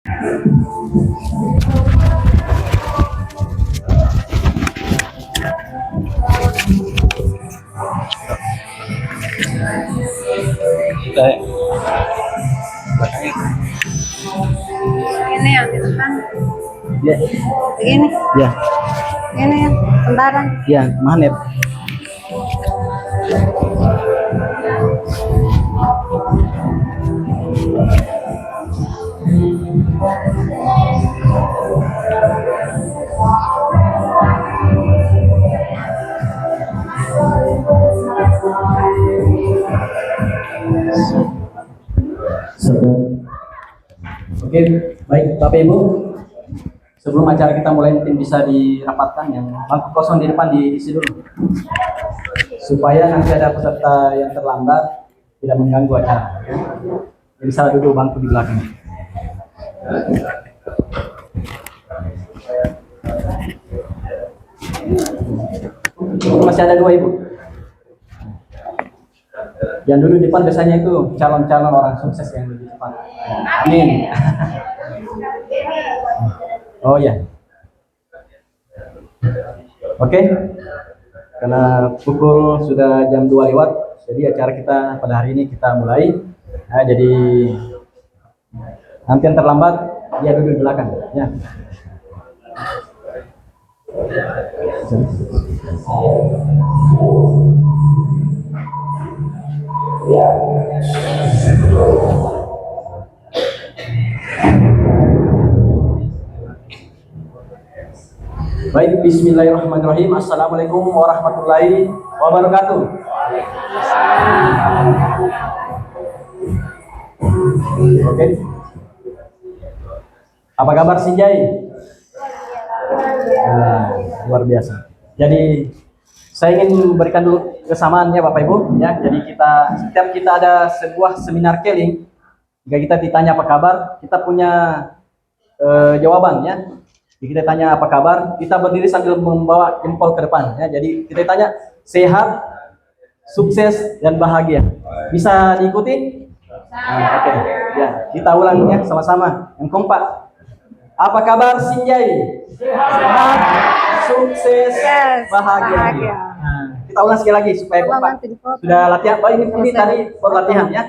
Ini yang di depan. Ya, Begini. ya, Ini yang lembaran. ya, magnet. Oke, baik Bapak Ibu. Sebelum acara kita mulai mungkin bisa dirapatkan yang bangku kosong di depan diisi dulu. Supaya nanti ada peserta yang terlambat tidak mengganggu acara. Jadi bisa duduk bangku di belakang. Masih ada 2 Ibu. Yang dulu di depan biasanya itu calon-calon orang sukses yang di depan. Amin. Oh ya. Oke. Karena pukul sudah jam 2 lewat, jadi acara kita pada hari ini kita mulai. Nah, jadi nanti yang terlambat dia duduk di belakang ya. Baik, bismillahirrahmanirrahim. Assalamualaikum warahmatullahi wabarakatuh. Oke. Apa kabar Sinjai? Nah, luar biasa. Jadi saya ingin memberikan dulu kesamaan ya Bapak Ibu ya. Jadi setiap kita ada sebuah seminar keling, jika kita ditanya apa kabar, kita punya jawaban ya. Jika kita tanya apa kabar, kita berdiri sambil membawa jempol ke depan ya. Jadi kita tanya sehat, sukses dan bahagia. Bisa diikuti? Nah, oke. Ya, kita ulang ya sama-sama yang kompak. Apa kabar Sinjai? Sehat, sukses, bahagia. Nah, kita ulang sekali lagi supaya kompak. Sudah latihan? Oh, ini tadi latihan ya.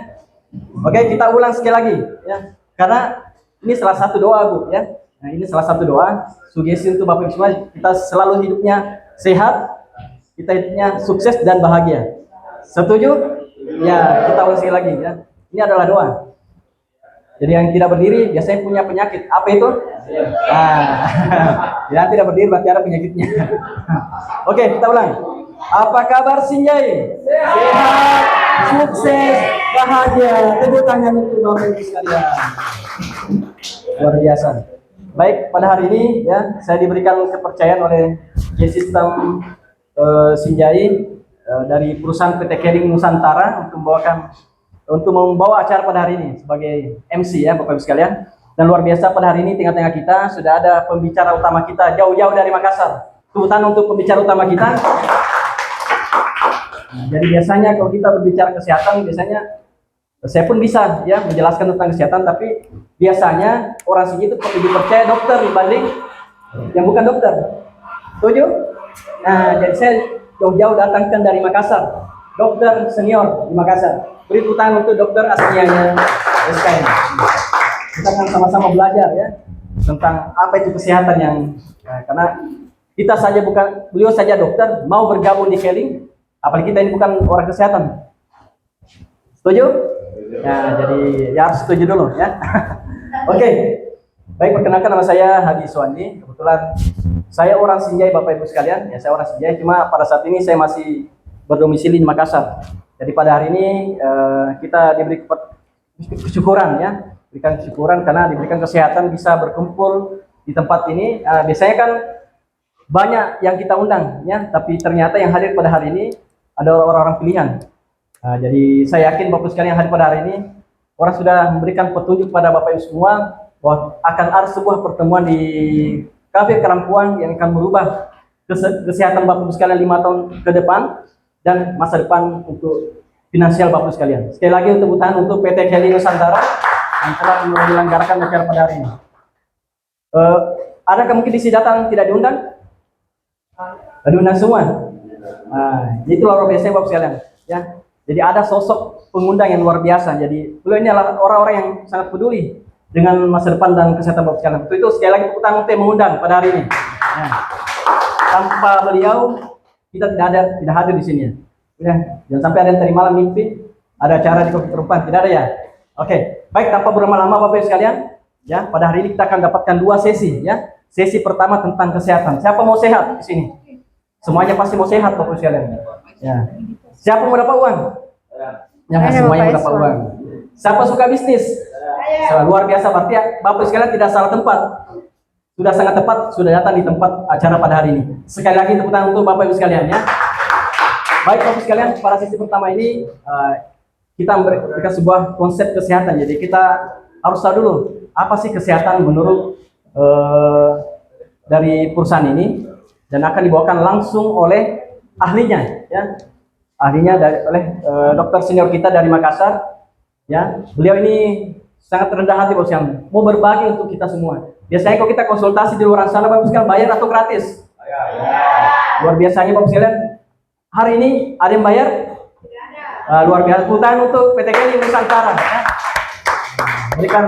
Oke, kita ulang sekali lagi ya. Karena ini salah satu doa Bu ya. Nah, ini salah satu doa sugesti untuk Bapak Ibu semua, kita selalu hidupnya sehat, kita hidupnya sukses dan bahagia. Setuju? Ya, kita ulang sekali lagi ya. Ini adalah doa. Jadi yang tidak berdiri biasanya punya penyakit. Apa itu? Nah, yang tidak berdiri berarti ada penyakitnya. Oke, kita ulang. Apa kabar Sinjai? Sehat, sukses, bahagia. Tepuk tangan untuk Bapak Ibu sekalian. Luar biasa. Baik, pada hari ini ya saya diberikan kepercayaan oleh G-System Sinjai dari perusahaan PT Keling Nusantara untuk membawa acara pada hari ini sebagai MC ya Bapak Ibu sekalian. Dan luar biasa pada hari ini tengah-tengah kita sudah ada pembicara utama kita jauh-jauh dari Makassar. Tepuk tangan untuk pembicara utama kita. Nah, jadi biasanya kalau kita berbicara kesehatan biasanya saya pun bisa ya menjelaskan tentang kesehatan, tapi biasanya orang sini itu lebih dipercaya dokter dibanding yang bukan dokter. Setuju? Nah, jadi saya jauh-jauh datangkan dari Makassar, dokter senior di Makassar. Beri tepuk tangan untuk dokter aslinya SKM. Kita akan sama-sama belajar ya tentang apa itu kesehatan yang karena kita saja beliau saja dokter mau bergabung di Keling, apalagi kita ini bukan orang kesehatan. Setuju? Ya, jadi ya harus setuju dulu ya. Oke. Baik, perkenalkan nama saya Hadi Suwandi. Kebetulan saya orang Sinjai Bapak Ibu sekalian. Ya, saya orang Sinjai, cuma pada saat ini saya masih berdomisili di Makassar. Jadi pada hari ini kita diberi kesyukuran ya. Diberikan kesyukuran karena diberikan kesehatan bisa berkumpul di tempat ini. Biasanya kan banyak yang kita undang ya, tapi ternyata yang hadir pada hari ini ada orang-orang pilihan. Nah, jadi saya yakin Bapak sekalian yang hadir pada hari ini orang sudah memberikan petunjuk pada Bapak Ibu semua bahwa akan ada sebuah pertemuan di Kafe Karampuang yang akan merubah kesehatan Bapak Ibu sekalian 5 tahun ke depan dan masa depan untuk finansial Bapak Ibu sekalian. Sekali lagi untuk tepuk tangan untuk PT Keling Nusantara yang telah menyelenggarakan acara pada hari ini. Eh, adakah mungkin di sini datang tidak diundang? Diundang semua. Nah, itu luar biasa Bapak sekalian. Ya, jadi ada sosok pengundang yang luar biasa. Jadi beliau ini adalah orang-orang yang sangat peduli dengan masa depan dan kesehatan Bapak sekalian. Untuk itu sekali lagi tepuk tangan untuk yang mengundang pada hari ini. Nah, tanpa beliau kita tidak hadir di sini. Ya, jangan sampai ada yang tadi malam mimpi ada acara di Kopi Terumpan, tidak ada ya. Oke, baik tanpa berlama-lama Bapak Ibu sekalian, ya pada hari ini kita akan dapatkan 2 sesi, ya. Sesi pertama tentang kesehatan. Siapa mau sehat di sini? Semuanya pasti mau sehat Bapak Ibu sekalian. Ya. Siapa mau dapat uang? Ya, semuanya mau dapat uang. Siapa suka bisnis? Luar biasa, berarti ya, Bapak Ibu sekalian tidak salah tempat. Sudah sangat tepat, sudah datang di tempat acara pada hari ini. Sekali lagi tepuk tangan untuk Bapak Ibu sekalian ya. Baik Bapak Ibu sekalian, pada sesi pertama ini kita memberikan sebuah konsep kesehatan. Jadi kita harus tahu dulu apa sih kesehatan menurut dari perusahaan ini, dan akan dibawakan langsung oleh ahlinya, ya. Ahlinya oleh dokter senior kita dari Makassar, ya. Beliau ini sangat rendah hati Bos, yang mau berbagi untuk kita semua. Biasanya kalau kita konsultasi di luar sana Bapak sekalian bayar atau gratis? Luar biasanya Bapak sekalian, hari ini ada yang bayar? Luar biasa. Putaran untuk PT Kelly Nusantara, ya. Berikan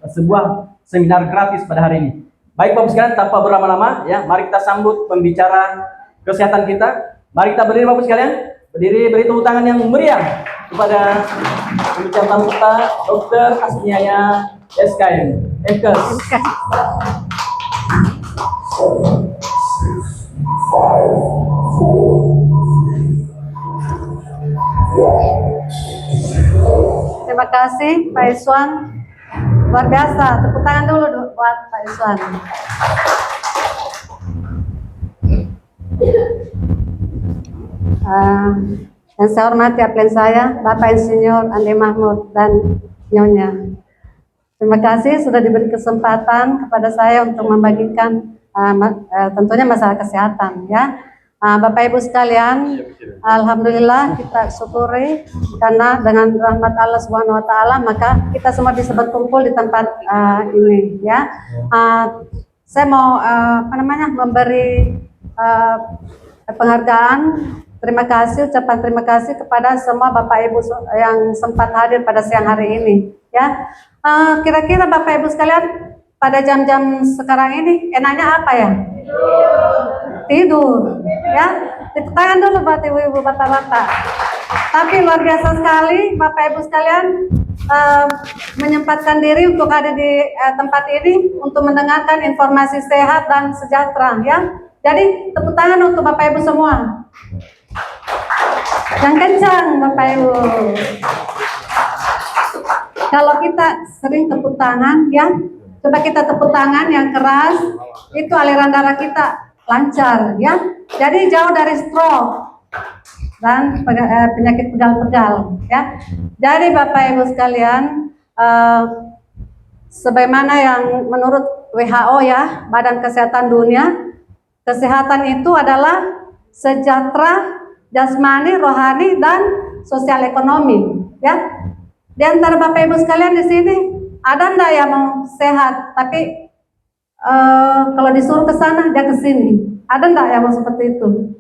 sebuah seminar gratis pada hari ini. Baik Bapak sekalian, tanpa berlama-lama, ya, mari kita sambut pembicara kesehatan kita. Mari kita berdiri Bapak sekalian, berdiri, beri tepuk tangan yang meriah kepada pembicara tamu kita, Dr. Asniaya SKM. Ekes. Terima kasih Pak Iswan. Luar biasa. Tepuk tangan dulu buat Pak Iswan. Yang saya hormati apelin saya, Bapak Insinyur Andi Mahmud dan Nyonya. Terima kasih sudah diberi kesempatan kepada saya untuk membagikan tentunya masalah kesehatan, ya. Bapak Ibu sekalian, alhamdulillah kita syukuri karena dengan rahmat Allah Subhanahu wa taala maka kita semua bisa berkumpul di tempat ini, ya. Saya mau memberi penghargaan, ucapan terima kasih kepada semua Bapak Ibu yang sempat hadir pada siang hari ini, ya. Kira-kira Bapak Ibu sekalian pada jam-jam sekarang ini enaknya apa ya? Tidur, ya. Tepuk tangan dulu buat ibu-ibu, bapak-bapak. Tapi luar biasa sekali Bapak Ibu sekalian menyempatkan diri untuk ada di tempat ini untuk mendengarkan informasi sehat dan sejahtera, ya. Jadi tepuk tangan untuk Bapak Ibu semua. Yang kencang Bapak Ibu. Kalau kita sering tepuk tangan, ya, coba kita tepuk tangan yang keras, itu aliran darah kita lancar, ya. Jadi jauh dari stroke dan penyakit pegal-pegal, ya. Jadi Bapak Ibu sekalian, sebagaimana yang menurut WHO, ya, Badan Kesehatan Dunia, kesehatan itu adalah sejahtera jasmani, rohani, dan sosial ekonomi, ya. Di antara Bapak Ibu sekalian di sini ada enggak yang mau sehat tapi kalau disuruh ke sana dia ke sini? Ada enggak yang mau seperti itu?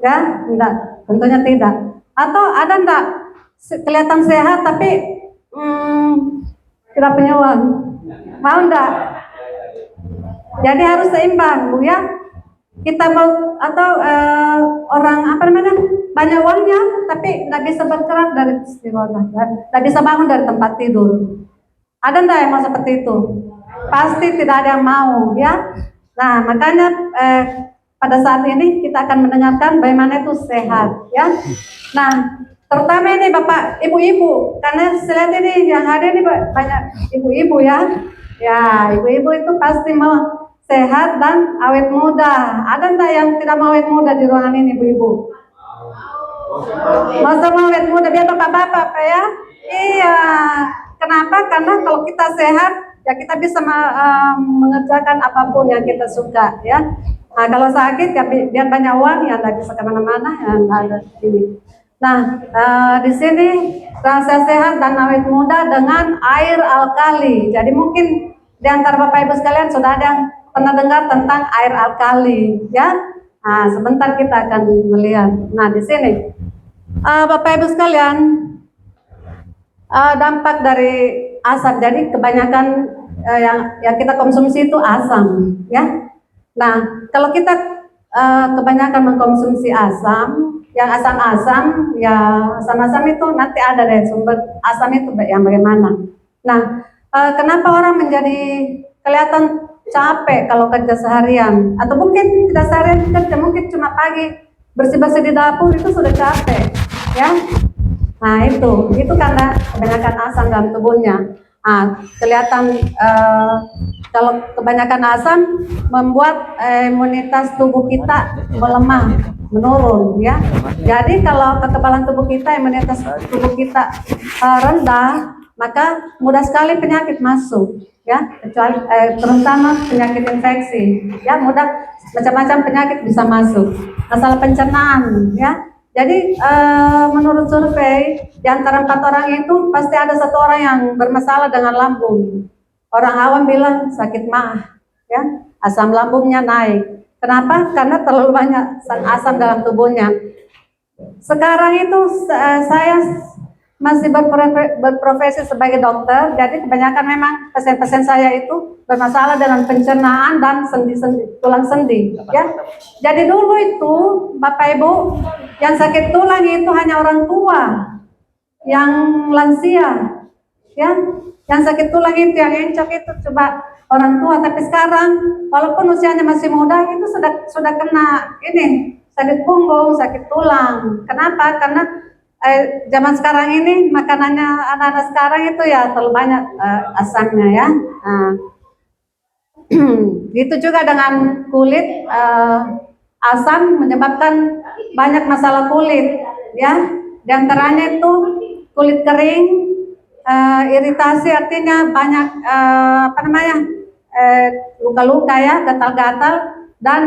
Ya, enggak, tentunya tidak. Atau ada enggak kelihatan sehat tapi tidak punya uang? Mau enggak? Jadi harus seimbang, Bu, ya. Kita mau atau orang banyak uangnya tapi nggak bisa bergerak dari istiqomah, nggak bisa bangun dari tempat tidur. Ada nggak yang mau seperti itu? Pasti tidak ada yang mau, ya. Nah, makanya pada saat ini kita akan mendengarkan bagaimana itu sehat, ya. Nah, terutama ini Bapak Ibu-ibu, karena saya lihat ini yang ada ini banyak ibu-ibu, ya. Ya, ibu-ibu itu pasti mau sehat dan awet muda. Ada enggak yang tidak mau awet muda di ruangan ini, ibu-ibu? Mau sama awet muda biar bapak-bapak, Pak, ya? Iya. Kenapa? Karena kalau kita sehat, ya kita bisa mengerjakan apapun yang kita suka, ya. Nah, kalau sakit, ya biar banyak uang, ya nggak bisa kemana-mana, ya nggak ada ini. Nah, di sini rasa sehat dan awet muda dengan air alkali. Jadi mungkin di antara Bapak Ibu sekalian sudah ada yang pernah dengar tentang air alkali, ya? Nah, sebentar kita akan melihat. Nah, di sini, Bapak Ibu sekalian, dampak dari asam. Jadi kebanyakan yang kita konsumsi itu asam, ya. Nah, kalau kita kebanyakan mengkonsumsi asam, yang asam-asam, ya asam-asam itu nanti ada deh sumber asam itu yang bagaimana. Nah, kenapa orang menjadi kelihatan capek kalau kerja seharian, atau mungkin tidak seharian kerja, mungkin cuma pagi bersih-bersih di dapur itu sudah capek, ya. Nah, itu karena kebanyakan asam dalam tubuhnya. Nah, kelihatan kalau kebanyakan asam membuat imunitas tubuh kita melemah, menurun, ya. Jadi kalau kekebalan tubuh kita, imunitas tubuh kita rendah, maka mudah sekali penyakit masuk, ya. Kecuali terutama penyakit infeksi, ya, mudah macam-macam penyakit bisa masuk. Masalah pencernaan, ya. Jadi menurut survei di antara 4 orang itu pasti ada 1 orang yang bermasalah dengan lambung. Orang awam bilang sakit mah, ya, asam lambungnya naik. Kenapa? Karena terlalu banyak asam dalam tubuhnya. Sekarang itu saya masih berprofesi sebagai dokter, jadi kebanyakan memang pasien-pasien saya itu bermasalah dengan pencernaan dan sendi-sendi, tulang sendi, ya. Jadi dulu itu Bapak Ibu yang sakit tulang itu hanya orang tua, yang lansia, ya. Yang sakit tulang itu, yang encok itu coba orang tua. Tapi sekarang walaupun usianya masih muda itu sudah kena ini sakit punggung, sakit tulang. Kenapa? Karena zaman sekarang ini makanannya anak-anak sekarang itu ya terlalu banyak asamnya, ya. Nah, itu juga dengan kulit, asam menyebabkan banyak masalah kulit, ya. Di antaranya itu kulit kering, iritasi, artinya banyak luka-luka, ya, gatal-gatal, dan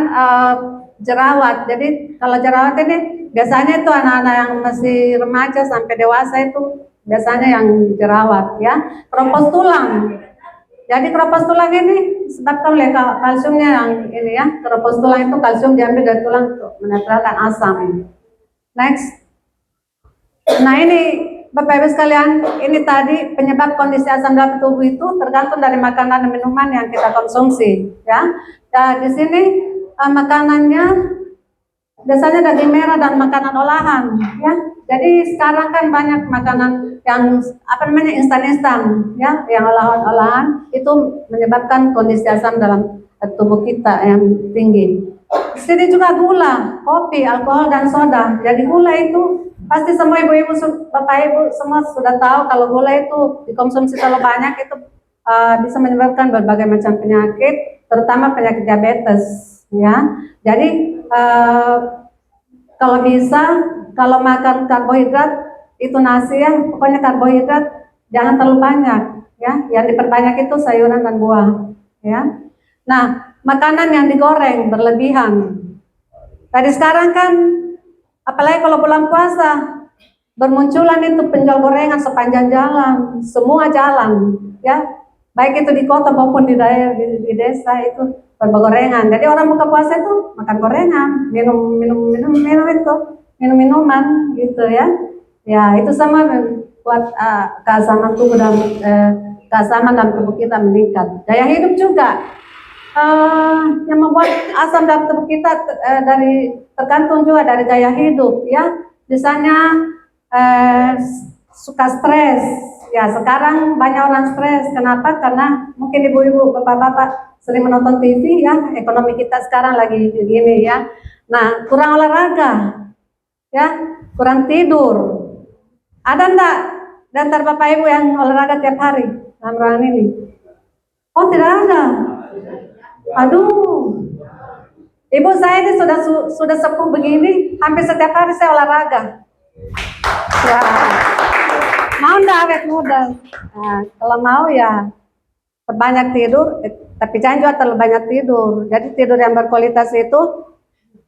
jerawat. Jadi kalau jerawat ini biasanya itu anak-anak yang masih remaja sampai dewasa itu biasanya yang jerawat, ya. Keropos tulang. Jadi keropos tulang ini disebabkan oleh kalsiumnya yang ini, ya. Keropos tulang itu kalsium diambil dari tulang untuk menetralkan asam. Next. Nah, ini Bapak Ibu sekalian, ini tadi penyebab kondisi asam dalam tubuh itu tergantung dari makanan dan minuman yang kita konsumsi, ya. Nah, di sini makanannya biasanya daging merah dan makanan olahan, ya. Jadi sekarang kan banyak makanan yang instan-instan, ya, yang olahan-olahan itu menyebabkan kondisi asam dalam tubuh kita yang tinggi. Di sini juga gula, kopi, alkohol, dan soda. Jadi gula itu pasti semua ibu-ibu, bapak ibu semua sudah tahu kalau gula itu dikonsumsi terlalu banyak itu bisa menyebabkan berbagai macam penyakit, terutama penyakit diabetes, ya. Jadi kalau bisa, kalau makan karbohidrat itu nasi, ya, pokoknya karbohidrat jangan terlalu banyak, ya. Yang diperbanyak itu sayuran dan buah, ya. Nah, makanan yang digoreng berlebihan. Tadi sekarang kan apalagi kalau bulan puasa, bermunculan itu penjual gorengan sepanjang jalan, semua jalan, ya, baik itu di kota maupun di daerah, di desa itu bergorengan. Jadi orang buka puasa itu makan gorengan, minum minuman gitu, ya. Ya, itu sama buat keasaman tubuh dan keasaman dalam tubuh kita meningkat. Gaya hidup juga yang membuat asam dalam tubuh kita tergantung juga dari gaya hidup, ya. Misalnya suka stres, ya. Sekarang banyak orang stres. Kenapa? Karena mungkin ibu-ibu, bapak-bapak sering menonton TV, ya. Ekonomi kita sekarang lagi begini, ya. Nah, kurang olahraga, ya, kurang tidur. Ada enggak di antara bapak ibu yang olahraga tiap hari dalam ruangan ini? Oh, tidak ada. Aduh, ibu saya ini sudah sepuh begini, hampir setiap hari saya olahraga. Wah, mau enggak awet muda? Nah, kalau mau ya perbanyak tidur, tapi jangan juga terlalu banyak tidur. Jadi tidur yang berkualitas itu,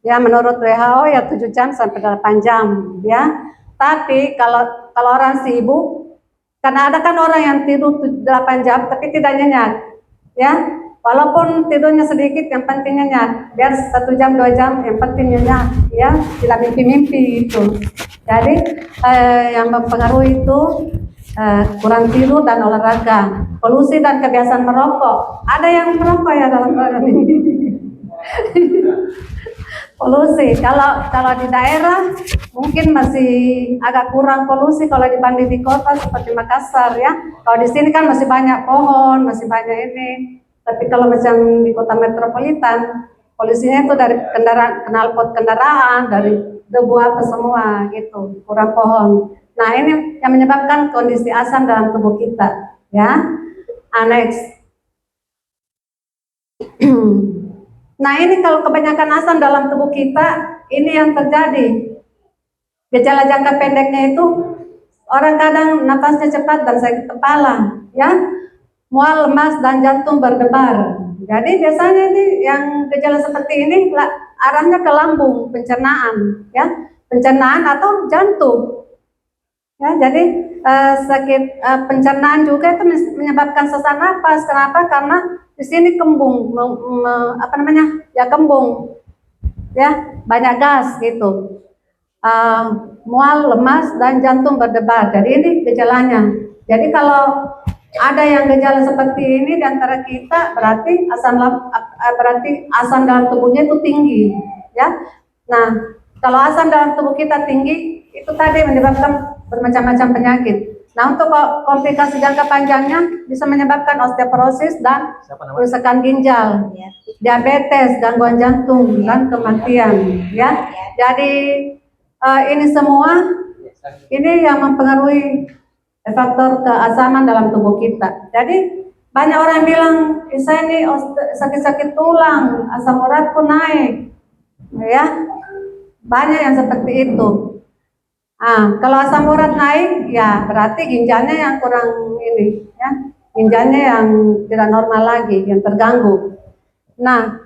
ya, menurut WHO ya 7 jam sampai 8 jam, ya. Tapi kalau orang sibuk, karena ada kan orang yang tidur 8 jam tapi tidak nyenyak. ya. Walaupun tidurnya sedikit, yang penting nyenyak. Biar 1 jam 2 jam, yang penting nyenyak, ya. Tidak mimpi-mimpi itu. Jadi yang mempengaruhi itu kurang tidur dan olahraga, polusi dan kebiasaan merokok. Ada yang merokok ya dalam program ini. Polusi. Kalau di daerah mungkin masih agak kurang polusi kalau dibanding di kota seperti Makassar ya. Kalau di sini kan masih banyak pohon, masih banyak ini. Tapi kalau macam di kota metropolitan, polusinya itu dari kendaraan, knalpot kendaraan, dari debu apa semua gitu, kurang pohon. Nah ini yang menyebabkan kondisi asam dalam tubuh kita, ya. Next. Nah ini kalau kebanyakan asam dalam tubuh kita, ini yang terjadi. Gejala jangka pendeknya itu orang kadang nafasnya cepat dan sakit kepala, ya, mual, lemas dan jantung berdebar. Jadi biasanya ini yang gejala seperti ini arahnya ke lambung, pencernaan, ya, pencernaan atau jantung. Ya, jadi sakit pencernaan juga itu menyebabkan sesak nafas. Kenapa? Karena di sini kembung, apa namanya? Ya kembung, ya banyak gas gitu. Mual, lemas dan jantung berdebar. Jadi ini gejalanya. Jadi kalau ada yang gejala seperti ini di antara kita, berarti asam dalam tubuhnya itu tinggi, ya. Nah, kalau asam dalam tubuh kita tinggi, itu tadi menyebabkan bermacam-macam penyakit. Nah, untuk komplikasi jangka panjangnya bisa menyebabkan osteoporosis dan kerusakan ginjal, diabetes, gangguan jantung, dan kematian. Ya, jadi ini semua ini yang mempengaruhi faktor keasaman dalam tubuh kita. Jadi banyak orang bilang, saya ini sakit-sakit tulang, asam uratku naik, ya. Banyak yang seperti itu. Kalau asam urat naik, ya berarti ginjalnya yang kurang ini, ya, ginjalnya yang tidak normal lagi, yang terganggu. Nah,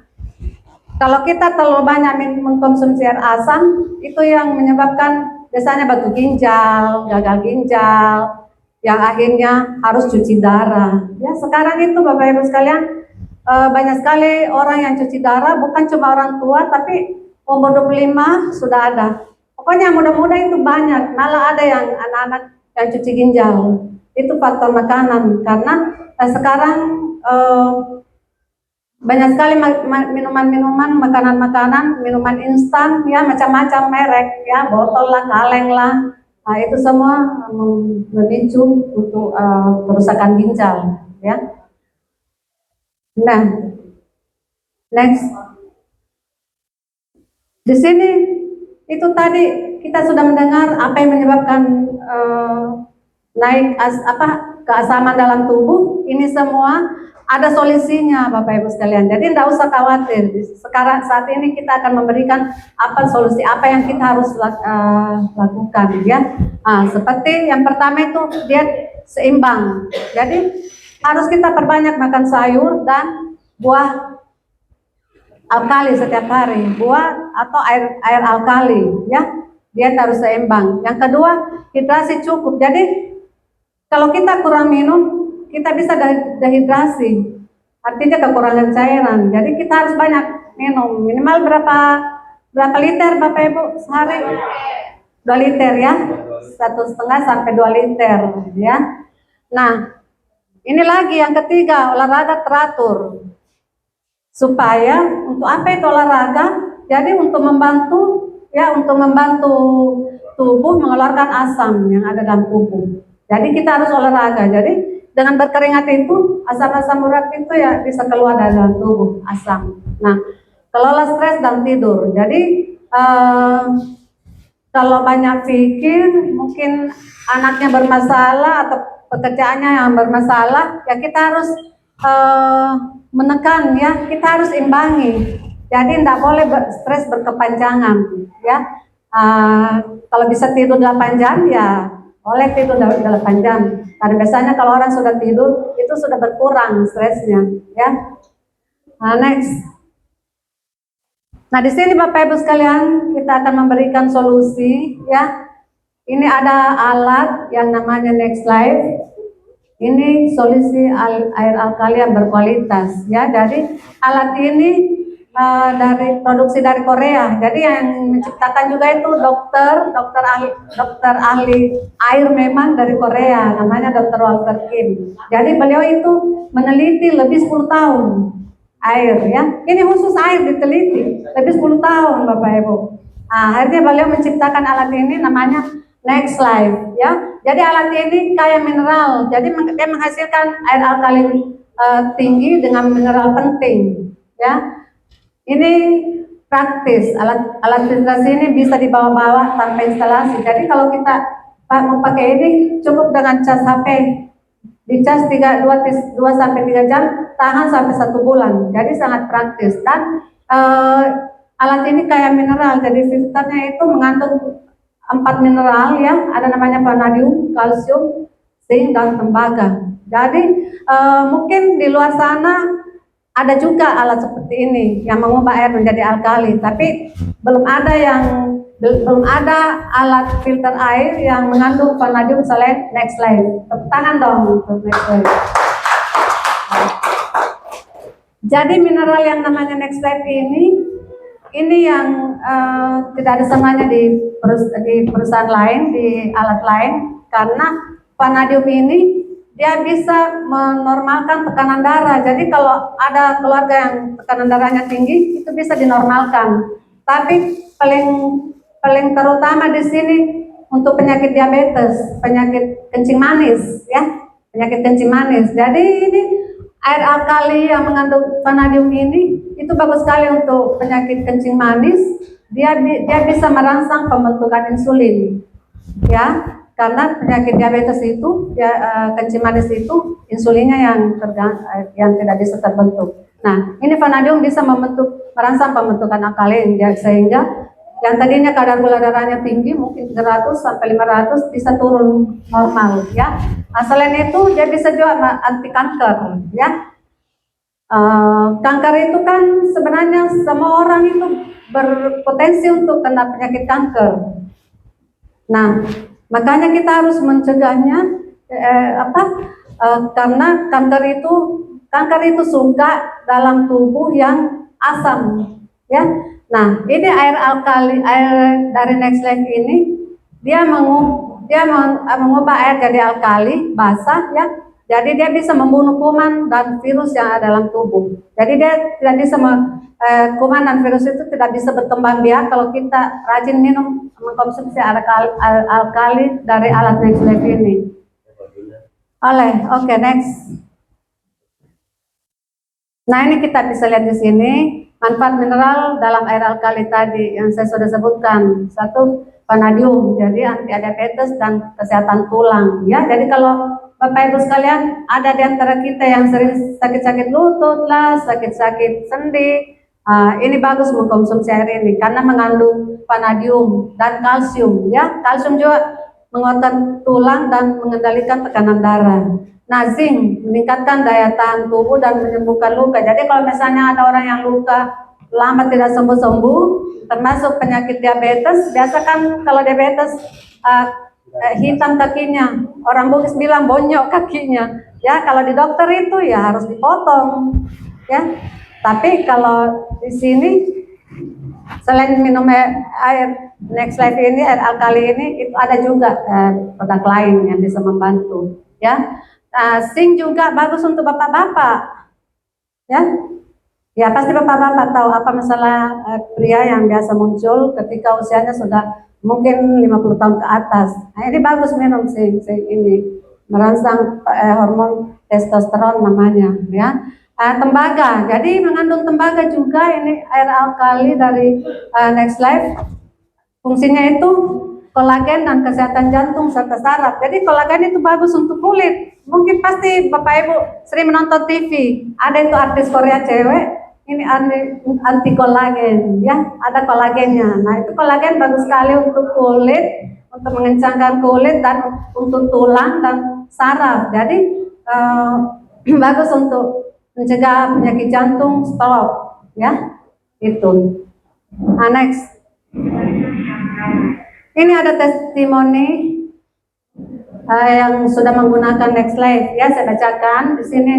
kalau kita terlalu banyak mengkonsumsi air asam, itu yang menyebabkan biasanya batu ginjal, gagal ginjal, yang akhirnya harus cuci darah. Ya, sekarang itu Bapak Ibu sekalian, banyak sekali orang yang cuci darah, bukan cuma orang tua, tapi umur 25 sudah ada. Pokoknya muda-muda itu banyak, malah ada yang anak-anak yang cuci ginjal. Itu faktor makanan, karena sekarang banyak sekali minuman-minuman, makanan-makanan, minuman instan, ya macam-macam merek, ya botol lah, kaleng lah. Nah itu semua memicu untuk kerusakan ginjal, ya. Nah, next. Di sini itu tadi kita sudah mendengar apa yang menyebabkan naik keasaman dalam tubuh. Ini semua ada solusinya Bapak Ibu sekalian. Jadi tidak usah khawatir. Sekarang saat ini kita akan memberikan solusi apa yang kita harus lakukan, ya. Seperti yang pertama itu diet seimbang. Jadi harus kita perbanyak makan sayur dan buah alkali setiap hari, buah atau air alkali, ya. Dia harus seimbang. Yang kedua, hidrasi cukup. Jadi kalau kita kurang minum, kita bisa dehidrasi. Artinya kekurangan cairan. Jadi kita harus banyak minum. Minimal berapa liter Bapak Ibu sehari? 2 liter, ya. 1,5 sampai 2 liter, ya. Nah, ini lagi yang ketiga, olahraga teratur. Supaya untuk apa itu olahraga? Jadi untuk membantu, ya, untuk membantu tubuh mengeluarkan asam yang ada dalam tubuh. Jadi kita harus olahraga. Jadi dengan berkeringat itu asam-asam urat itu ya bisa keluar dari dalam tubuh, asam. Nah, kelola stres dan tidur. Jadi kalau banyak pikir, mungkin anaknya bermasalah atau pekerjaannya yang bermasalah, ya kita harus menekan, ya, kita harus imbangi. Jadi tidak boleh stres berkepanjangan, ya. Kalau bisa tidur 8 jam, ya boleh tidur 8 jam. Karena biasanya kalau orang sudah tidur itu sudah berkurang stresnya, ya. Next. Nah di sini Bapak Ibu sekalian kita akan memberikan solusi, ya. Ini ada alat yang namanya Next Life. ini solusi air alkali yang berkualitas ya. Jadi alat ini dari produksi dari Korea. Jadi yang menciptakan juga itu dokter ahli air memang dari Korea, namanya Dr. Walter Kim. Jadi beliau itu meneliti lebih 10 tahun air ya. Ini khusus air diteliti lebih 10 tahun Bapak Ibu. Nah, akhirnya beliau menciptakan alat ini namanya Next Life ya. Jadi alat ini kaya mineral. Jadi dia menghasilkan air alkali tinggi dengan mineral penting ya. Ini praktis, alat filtrasi ini bisa dibawa-bawa tanpa instalasi. Jadi kalau kita mau pakai ini cukup dengan cas HP, dicas 2 sampai 3 jam, tahan sampai 1 bulan. Jadi sangat praktis dan alat ini kaya mineral. Jadi filternya itu mengandung 4 mineral ya, ada namanya vanadium, kalsium, zinc dan tembaga. Jadi mungkin di luar sana ada juga alat seperti ini yang mengubah air menjadi alkali, tapi belum ada alat filter air yang mengandung vanadium selain Next Life. Tepuk tangan dong untuk Next Life. Jadi mineral yang namanya Next Life ini yang tidak ada samanya di perusahaan lain, di alat lain, karena vanadium ini dia bisa menormalkan tekanan darah. Jadi kalau ada keluarga yang tekanan darahnya tinggi, itu bisa dinormalkan. Tapi paling terutama di sini untuk penyakit diabetes, penyakit kencing manis, ya, penyakit kencing manis. Jadi ini air alkali yang mengandung vanadium ini itu bagus sekali untuk penyakit kencing manis. Dia bisa merangsang pembentukan insulin, ya. Karena penyakit diabetes itu, kencing manis itu insulinnya yang tidak bisa terbentuk. Nah, ini vanadium bisa merangsang pembentukan alkali sehingga yang tadinya kadar gula darahnya tinggi mungkin 300 sampai 500 bisa turun normal ya. Nah, selain itu dia bisa juga anti kanker ya. Kanker itu kan sebenarnya semua orang itu berpotensi untuk kena penyakit kanker. Nah, makanya kita harus mencegahnya karena kanker itu suka dalam tubuh yang asam ya. Nah, ini air dari Next Life ini dia mengubah air jadi alkali basah ya. Jadi dia bisa membunuh kuman dan virus yang ada dalam tubuh. Jadi dia tidak bisa kuman dan virus itu tidak bisa berkembang biak kalau kita rajin mengkonsumsi alkali dari alat Next Life ini. Oke, next. Nah, ini kita bisa lihat di sini manfaat mineral dalam air alkali tadi yang saya sudah sebutkan. 1, vanadium, jadi anti diabetes dan kesehatan tulang. Ya, jadi kalau Bapak Ibu sekalian ada di antara kita yang sering sakit-sakit lutut lah, sakit-sakit sendi, ini bagus mengkonsumsi air ini karena mengandung vanadium dan kalsium. Ya, kalsium juga menguatkan tulang dan mengendalikan tekanan darah. Nah, zinc meningkatkan daya tahan tubuh dan menyembuhkan luka. Jadi kalau misalnya ada orang yang luka lama tidak sembuh-sembuh, termasuk penyakit diabetes, biasa kan kalau diabetes hitam kakinya, orang Bugis bilang bonyok kakinya. Ya, kalau di dokter itu ya harus dipotong. Ya, tapi kalau di sini selain minum air Next Life ini, air alkali ini, itu ada juga produk lain yang bisa membantu. Ya, zinc juga bagus untuk bapak-bapak. Ya, pasti bapak-bapak tahu apa masalah pria yang biasa muncul ketika usianya sudah mungkin 50 tahun ke atas. Nah, ini bagus minum zinc ini, merangsang hormon testosteron namanya, ya. Tembaga, jadi mengandung tembaga juga ini air alkali dari Next Life. Fungsinya itu kolagen dan kesehatan jantung serta saraf. Jadi kolagen itu bagus untuk kulit. Mungkin pasti Bapak Ibu sering menonton TV, ada itu artis Korea cewek, ini anti kolagen, ya, ada kolagennya. Nah, itu kolagen bagus sekali untuk kulit, untuk mengencangkan kulit dan untuk tulang dan saraf. Jadi bagus untuk mencegah penyakit jantung, stroke, ya, itu. Nah, next. Ini ada testimoni yang sudah menggunakan Nextlife. Ya, saya bacakan di sini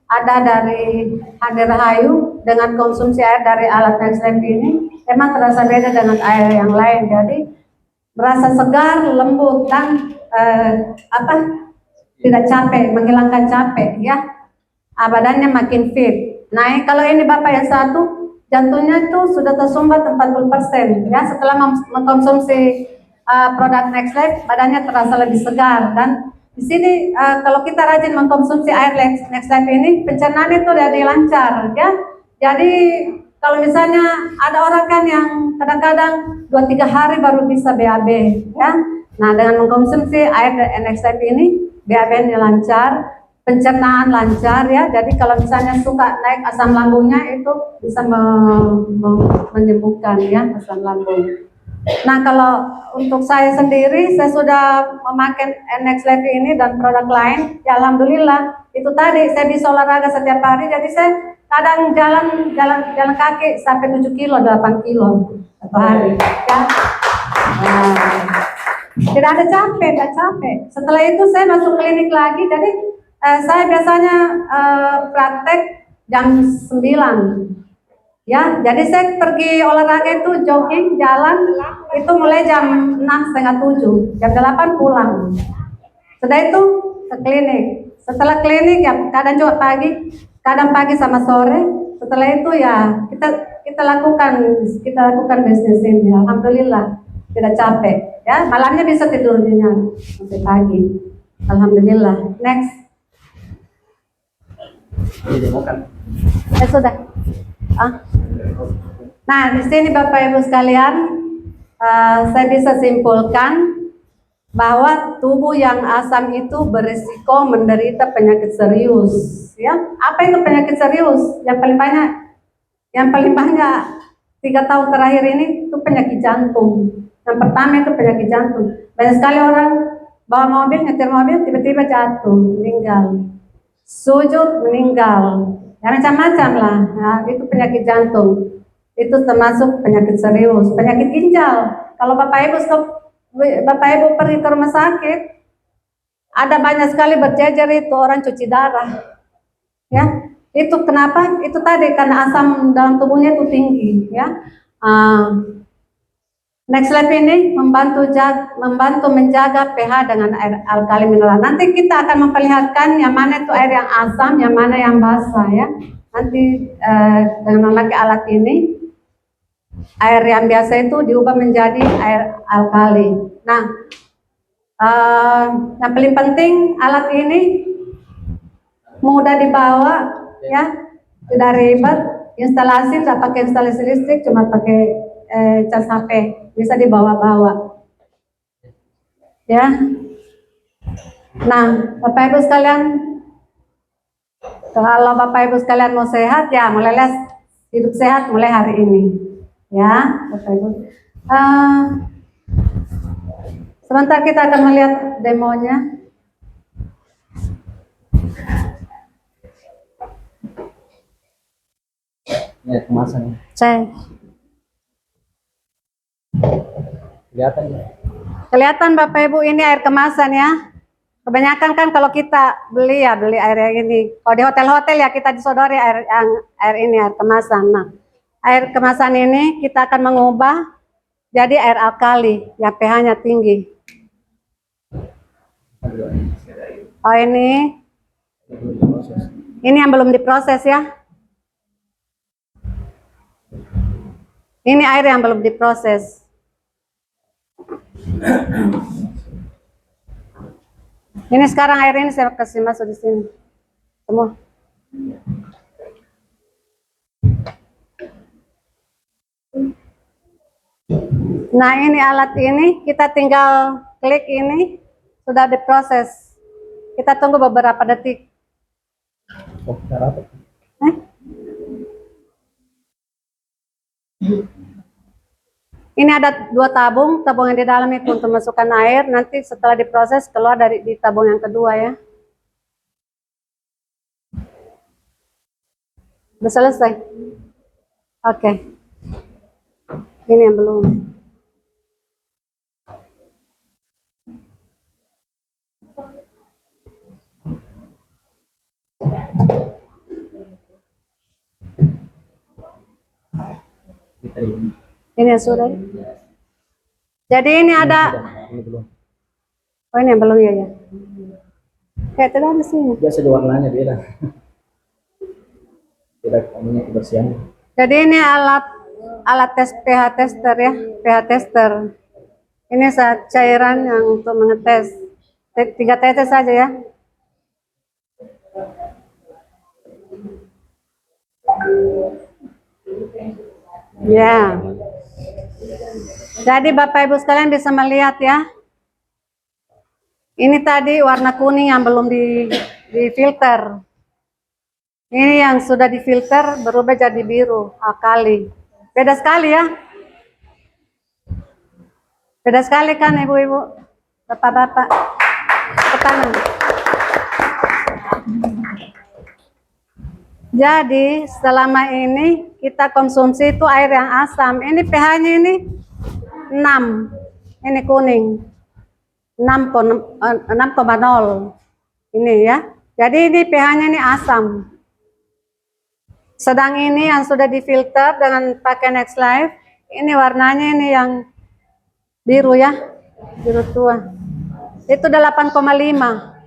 ada dari Hadi Rahayu dengan konsumsi air dari alat Nextlife ini emang terasa beda dengan air yang lain. Jadi berasa segar, lembut dan tidak capek, menghilangkan capek ya. Badannya makin fit. Nah, kalau ini Bapak yang satu, jantungnya itu sudah tersumbat 40% ya. Setelah mengkonsumsi produk Nextlife, badannya terasa lebih segar. Dan di sini kalau kita rajin mengkonsumsi air Nextlife ini, pencernaan itu jadi lancar ya. Jadi kalau misalnya ada orang kan yang kadang-kadang 2-3 hari baru bisa BAB ya. Nah, dengan mengkonsumsi air Nextlife ini, BAB-nya lancar, pencernaan lancar ya. Jadi kalau misalnya suka naik asam lambungnya itu bisa menyembuhkan ya asam lambung. Nah, kalau untuk saya sendiri, saya sudah memakai Nextlife ini dan produk lain. Ya alhamdulillah, itu tadi saya bisa olahraga setiap hari. Jadi saya kadang jalan kaki sampai 7 kilo, 8 kilo satu hari. Ya. Nah, tidak ada capek, tidak capek. Setelah itu saya masuk klinik lagi. Jadi saya biasanya praktek jam 9. Ya, jadi saya pergi olahraga itu jogging, jalan itu mulai jam 6, setengah 7, jam 8 pulang. Setelah itu ke klinik. Setelah klinik ya kadang juga kadang pagi sama sore. Setelah itu ya kita lakukan bisnis ini. Alhamdulillah tidak capek. Ya, malamnya bisa tidur nyenyak sampai pagi. Alhamdulillah. Next. Ya sudah. Nah, di sini Bapak Ibu sekalian, saya bisa simpulkan bahwa tubuh yang asam itu berisiko menderita penyakit serius. Ya, apa itu penyakit serius? Yang paling banyak 3 tahun terakhir ini itu penyakit jantung. Yang pertama itu penyakit jantung. Banyak sekali orang bawa mobil, nyetir mobil, tiba-tiba jatuh, meninggal. Sujud, meninggal. Ya macam-macam lah. Nah, itu penyakit jantung. Itu termasuk penyakit serius. Penyakit ginjal. Kalau Bapak Ibu pergi ke rumah sakit, ada banyak sekali berjejer itu orang cuci darah. Ya, itu kenapa? Itu tadi karena asam dalam tubuhnya itu tinggi. Ya, Nextlife ini membantu menjaga pH dengan air alkali mineral. Nanti kita akan memperlihatkan yang mana itu air yang asam, yang mana yang basah ya. Nanti dengan memakai alat ini, air yang biasa itu diubah menjadi air alkali. Nah, yang paling penting alat ini mudah dibawa ya, tidak ribet. Instalasi tidak pakai instalasi listrik, cuma pakai cas HP, bisa dibawa-bawa ya. Nah, Bapak Ibu sekalian, kalau Bapak Ibu sekalian mau sehat ya, mulailah hidup sehat mulai hari ini ya Bapak Ibu. Sebentar kita akan melihat demonya. Ya, kemasan. Kelihatan Bapak Ibu, ini air kemasan ya. Kebanyakan kan kalau kita beli air yang ini. Kalau di hotel-hotel ya kita disodori air ini, air kemasan. Nah, air kemasan ini kita akan mengubah jadi air alkali yang pH-nya tinggi. Oh, ini yang belum diproses ya. Ini air yang belum diproses. Ini sekarang air ini saya kasih masuk di sini semua. Nah, ini alat ini kita tinggal klik ini sudah diproses. Kita tunggu beberapa detik. Ini ada 2 tabung yang di dalam itu untuk masukkan air. Nanti setelah diproses keluar di tabung yang kedua ya. Udah selesai? Oke. Ini yang belum. Ini yang sudah. Jadi ini ada. Ini belum. Oh ini yang belum ya ya. Kayak tidak di sini. Biasa aja warnanya beda. Beda kamunya kebersihannya. Jadi ini alat tes pH tester ya, pH tester. Ini cairan yang untuk mengetes. 3 tetes saja ya. Ya. Jadi Bapak Ibu sekalian bisa melihat ya. Ini tadi warna kuning yang belum difilter. Ini yang sudah difilter berubah jadi biru alkali. Beda sekali ya. Beda sekali kan ibu-ibu, bapak-bapak. Ke kanan. Jadi selama ini kita konsumsi itu air yang asam. Ini pH-nya ini 6. Ini kuning. 6,0. Ini ya. Jadi ini pH-nya ini asam. Sedang ini yang sudah difilter dengan pakai Next Life, ini warnanya ini yang biru ya, biru tua. Itu 8,5.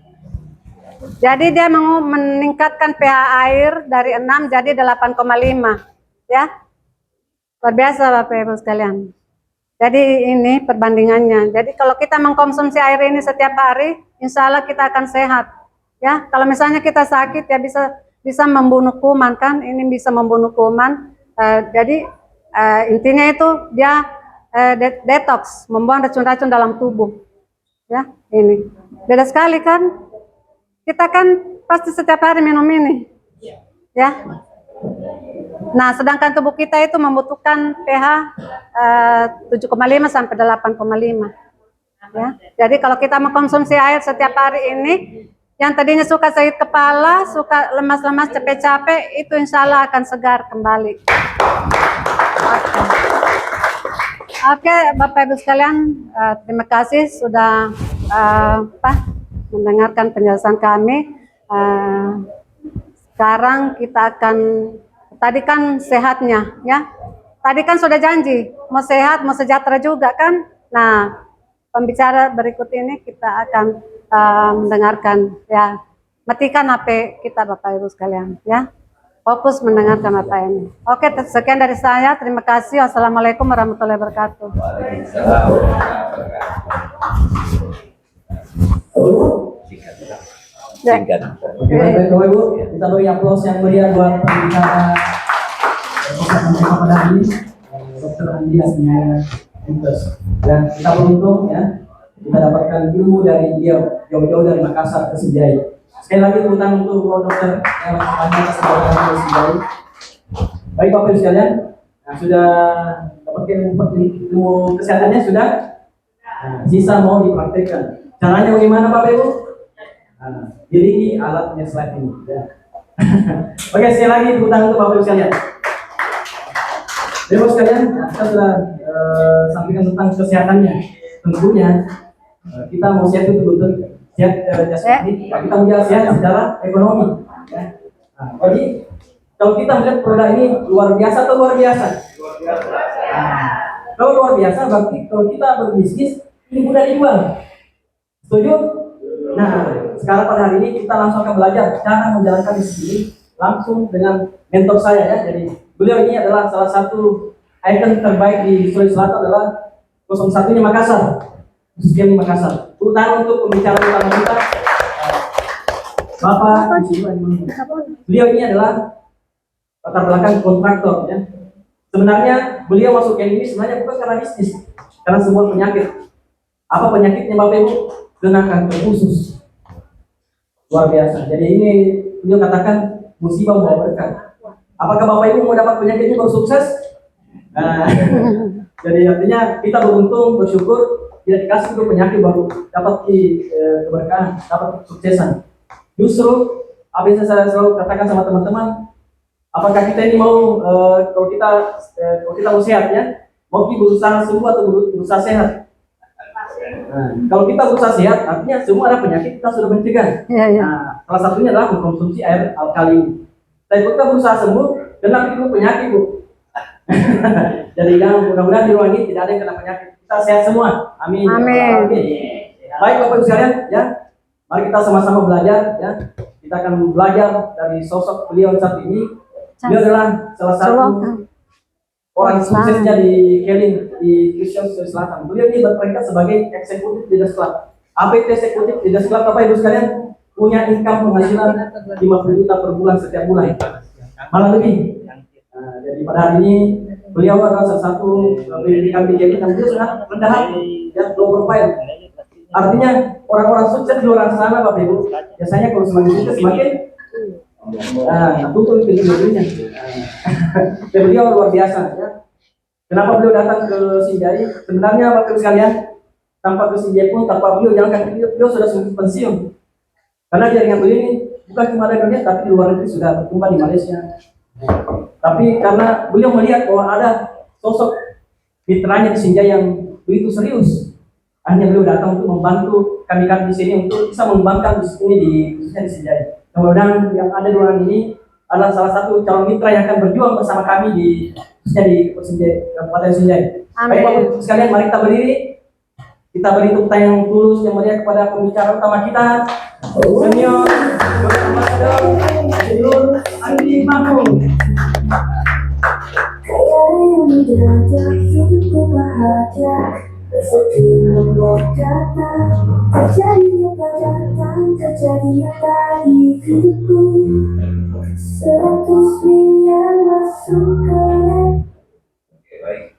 Jadi dia mau meningkatkan pH air dari 6 jadi 8,5 ya. Luar biasa Bapak Ibu sekalian. Jadi ini perbandingannya. Jadi kalau kita mengkonsumsi air ini setiap hari, insya Allah kita akan sehat. Ya, kalau misalnya kita sakit ya bisa membunuh kuman kan? Ini bisa membunuh kuman. Jadi intinya itu dia detox, membuang racun-racun dalam tubuh. Ya, ini beda sekali kan? Kita kan pasti setiap hari minum ini, ya. Nah, sedangkan tubuh kita itu membutuhkan pH 7,5 sampai 8,5. Ya. Jadi kalau kita mengkonsumsi air setiap hari ini, yang tadinya suka sakit kepala, suka lemas-lemas, capek-capek, itu insya Allah akan segar kembali. Oke, Bapak Ibu sekalian, terima kasih sudah mendengarkan penjelasan kami. Sekarang kita akan, tadi kan sehatnya ya, tadi kan sudah janji mau sehat mau sejahtera juga kan. Nah, pembicara berikut ini kita akan mendengarkan ya. Matikan HP kita Bapak Ibu sekalian ya, fokus mendengarkan apa ini. Oke, sekian dari saya, terima kasih. Wassalamualaikum warahmatullahi wabarakatuh. Singkat. Oke, baik Bapak Ibu, kita beri aplaus yang meriah buat pembicara pada hari ini, Dr. Andi Asmia Intes. Dan kita beruntung ya, kita dapatkan ilmu dari dia jauh-jauh dari Makassar ke Sejai. Sekali lagi tentang untuk dokter yang banyak kesempatan ke Sejai. Baik Bapak Ibu sekalian, nah, sudah dapatkan ilmu kesehatannya sudah. Nah, sisa mau dipraktekkan. Caranya bagaimana Bapak Ibu? Pilih alatnya slide ini. Ya. Oke, sekali lagi tepuk tangan untuk Bapak Ibu sekalian. Bapak sekalian, kita sudah sampaikan tentang kesehatannya. Tentunya kita mau sehat itu betul sehat jasmani, kita mau sehat secara ekonomi. Ya. Nah, jadi kalau kita melihat produk ini luar biasa atau luar biasa? Nah, kalau luar biasa berarti kalau kita berbisnis ini mudah dijual. Setuju? Nah, sekarang pada hari ini kita langsung akan belajar cara menjalankan bisnis ini langsung dengan mentor saya ya. Jadi beliau ini adalah salah satu ikon terbaik di Sulawesi Selatan, adalah 01-nya Makassar, khususnya di Makassar. Terutama untuk pembicara utama kita, Bapak. Beliau ini adalah latar belakang kontraktor ya. Sebenarnya beliau masuk ke ini sebenarnya bukan karena bisnis, karena semua penyakit. Apa penyakitnya Bapak Ibu? Kena kanker usus. Luar biasa. Jadi ini beliau katakan musibah membawa berkah. Apakah Bapak Ibu mau dapat penyakit itu baru sukses? Nah, jadi artinya kita beruntung, bersyukur tidak dikasih itu penyakit baru dapat keberkahan, dapat kesuksesan. Justru apa yang saya selalu katakan sama teman-teman, apakah kita ini mau kalau kita mau sehat ya, mau berusaha sembuh atau berusaha sehat? Nah, kalau kita berusaha sehat, artinya semua ada penyakit kita sudah mencegah. Iya, iya. Nah, salah satunya adalah mengkonsumsi air alkali. Tapi kalau kita berusaha sembuh, kena itu penyakit bu. Jadi jangan, mudah-mudahan di ruang ini tidak ada yang kena penyakit. Kita sehat semua. Amin. Amin. Baik Bapak Ibu sekalian, ya. Mari kita sama-sama belajar, ya. Kita akan belajar dari sosok beliau satu ini. Beliau adalah salah satu orang suksesnya di Keling di Christian Sulawesi Selatan. Beliau ini berperingkat sebagai eksekutif leaders club. Apa itu eksekutif leaders club Bapak Ibu sekalian? Punya income penghasilan 50 juta per bulan setiap bulan. Malah lebih. Nah, jadi pada hari ini beliau adalah salah satu pendidikan di Keling dan beliau sangat rendah hati, ya, low profile. Artinya orang-orang sukses di luar sana Bapak Ibu, biasanya kalau semakin sukses semakin tutup pintu-pintunya. Dan beliau luar biasa, ya. Kenapa beliau datang ke Sinjai? Sebenarnya Bapak Ibu sekalian, tanpa ke Sinjai pun, tanpa beliau jalankan beliau sudah pensiun. Karena jaringan beliau ini bukan cuma ada di Indonesia, tapi di luar negeri sudah berkembang di Malaysia. Tapi karena beliau melihat bahwa ada sosok mitranya di Sinjai yang begitu serius, akhirnya beliau datang untuk membantu kami di sini untuk bisa mengembangkan bisnis ini khususnya di Sinjai. Mudah-mudahan yang ada di ruangan ini adalah salah satu calon mitra yang akan berjuang bersama kami khususnya di Kabupaten Sinjai. Baik Bapak Ibu sekalian, mari kita berdiri. Kita beri tepuk tangan yang tulus yang meriah kepada pembicara utama kita, Senior Ambassador Nur Andi Makmum. Hidupku bahagia, rezeki membuat datang, terjadi nyata di hidupku. 100 miliar masuk ke. Oke, baik.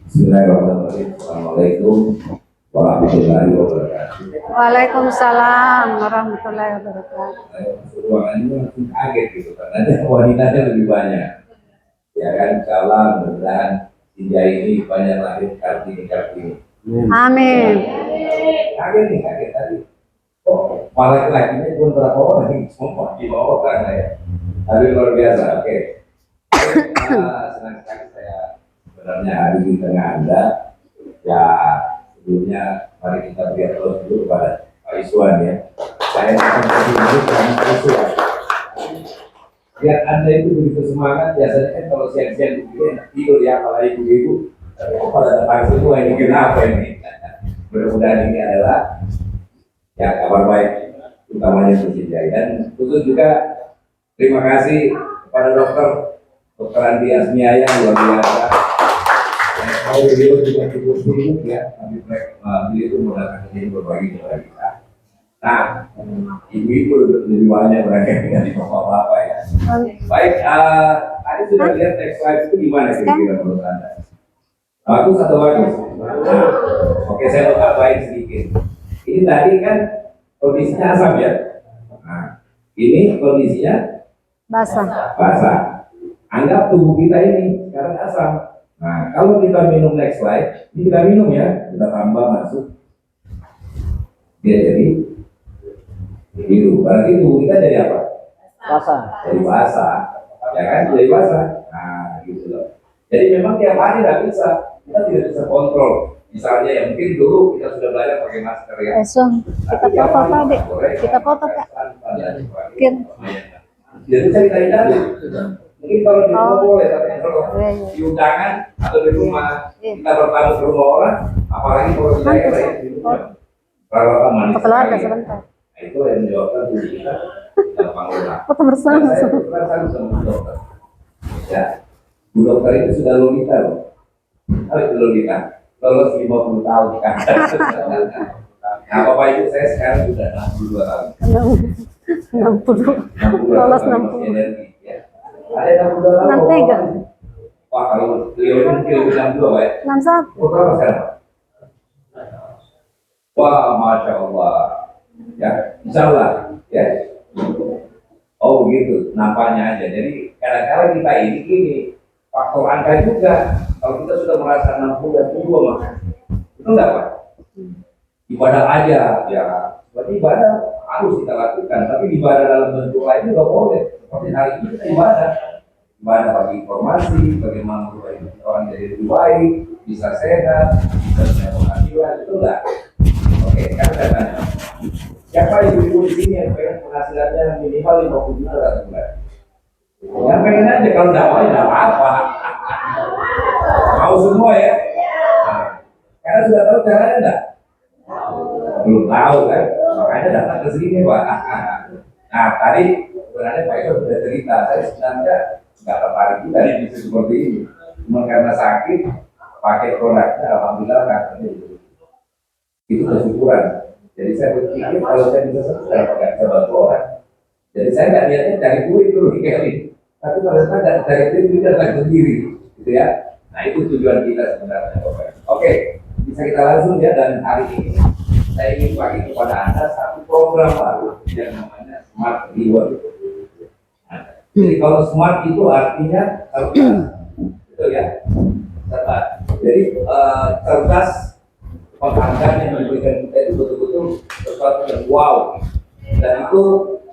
Bismillahirrahmanirrahim. Assalamualaikum warahmatullahi wabarakatuh. Waalaikumsalam warahmatullahi wabarakatuh. Ruangannya langsung kaget gitu karena ada wanitanya lebih banyak. Ya kan, salam mudah-mudahan Sinjai ini banyak lahir Kartini. Amin. Kaget tadi. Oh, malah laki-lakinya cuma berapa orang? Cuma 5 orang ya. Tapi luar biasa. Oke. Senang sekali saya sebenarnya hadir di tengah Anda. Ya, sebelumnya mari kita beri aplaus dulu kepada Pak Iswan ya. Saya akan kasih dulu karena Pak Iswan. Biar Anda itu begitu semangat, biasanya kan kalau siang-siang begini tidur ya, apalagi ibu-ibu. Tapi kok pada datang semua ini kenapa ini? Mudah-mudahan ini adalah ya kabar baik, utamanya untuk Sinjai. Dan khusus juga terima kasih kepada Dr. Andi Asmiaya yang luar biasa. Kalau beliau juga cukup sibuk ya, tapi beliau itu mau datang ke sini berbagi kepada kita. Nah, ibu-ibu lebih banyak berangkat dari bapak-bapak ya. Baik, tadi sudah lihat next slide itu gimana kira-kira menurut Anda? Bagus atau bagus? Nah, oke, saya mau tambahin sedikit. Ini tadi kan kondisinya asam ya. Nah, ini kondisinya basah. Anggap tubuh kita ini sekarang asam. Nah, kalau kita minum next slide, ini kita minum ya, kita tambah masuk. Dia jadi biru. Berarti tubuh kita jadi apa? Basah. Jadi basah. Ya kan? Jadi basah. Nah, gitu loh. Jadi memang tiap hari tidak bisa. Kita tidak bisa kontrol. Misalnya ya mungkin dulu kita sudah belajar pakai masker ya. Kita foto tadi. Kita foto Kak. Jadi saya cari-cari. Mungkin kalau di rumah boleh, tapi kalau di undangan atau di rumah kita bertamu ke rumah orang, apalagi kalau di daerah yang di rumah perawatan manis. Keluarga sebentar. Nah, itu yang menyebabkan tubuh kita gampang lelah. Foto bersama. Saya berperan sama Bu Dokter. Ya, Bu Dokter itu sudah lolita loh. Apa itu lolita? Lolos 50 tahun kan. Nah, Bapak Ibu saya sekarang sudah 62 tahun. 60. Lolos 60. Ya. Ada 62 tahun. 63. Wah, kalau beliau ini mungkin 62 ya. 61. Berapa sekarang? Wah, Masya Allah. Ya, insya Allah. Ya. Oh begitu, nampaknya aja. Jadi kadang-kadang kita ini gini, faktor angka juga. Kalau kita sudah merasa 60 dan tua maka itu enggak Pak. Ibadah aja, ya. Berarti ibadah harus kita lakukan. Tapi ibadah dalam bentuk lain juga boleh. Seperti hari ini kita ibadah. Ibadah bagi informasi, bagaimana orang jadi lebih baik, bisa sehat, bisa punya penghasilan, itu enggak. Oke, sekarang saya tanya. Siapa ibu-ibu di sini yang pengen penghasilannya minimal 50 juta satu bulan? Yang pengen aja, kalau nggak mau ya nggak apa-apa. Mau semua ya? Nah, karena sudah tahu caranya enggak? Belum tahu kan? Makanya datang ke sini Pak. Nah tadi sebenarnya Pak Eko sudah cerita, saya sebenarnya nggak tertarik juga di bisnis seperti ini. Cuma karena sakit, pakai produknya, alhamdulillah katanya itu kesyukuran. Jadi saya berpikir kalau saya bisa sukses, nggak bisa bantu orang. Jadi saya nggak niatnya cari duit dulu di Kelly, tapi kalau saya nggak cari duit, kita datang sendiri, gitu ya. Nah itu tujuan kita sebenarnya. Oke, bisa kita langsung ya, dan hari ini saya ingin bagi kepada Anda satu program baru yang namanya Smart Reward. Jadi kalau smart itu artinya cerdas, betul ya? Cerdas. Jadi cerdas, penghargaan yang diberikan kita itu betul-betul sesuatu yang wow. Dan itu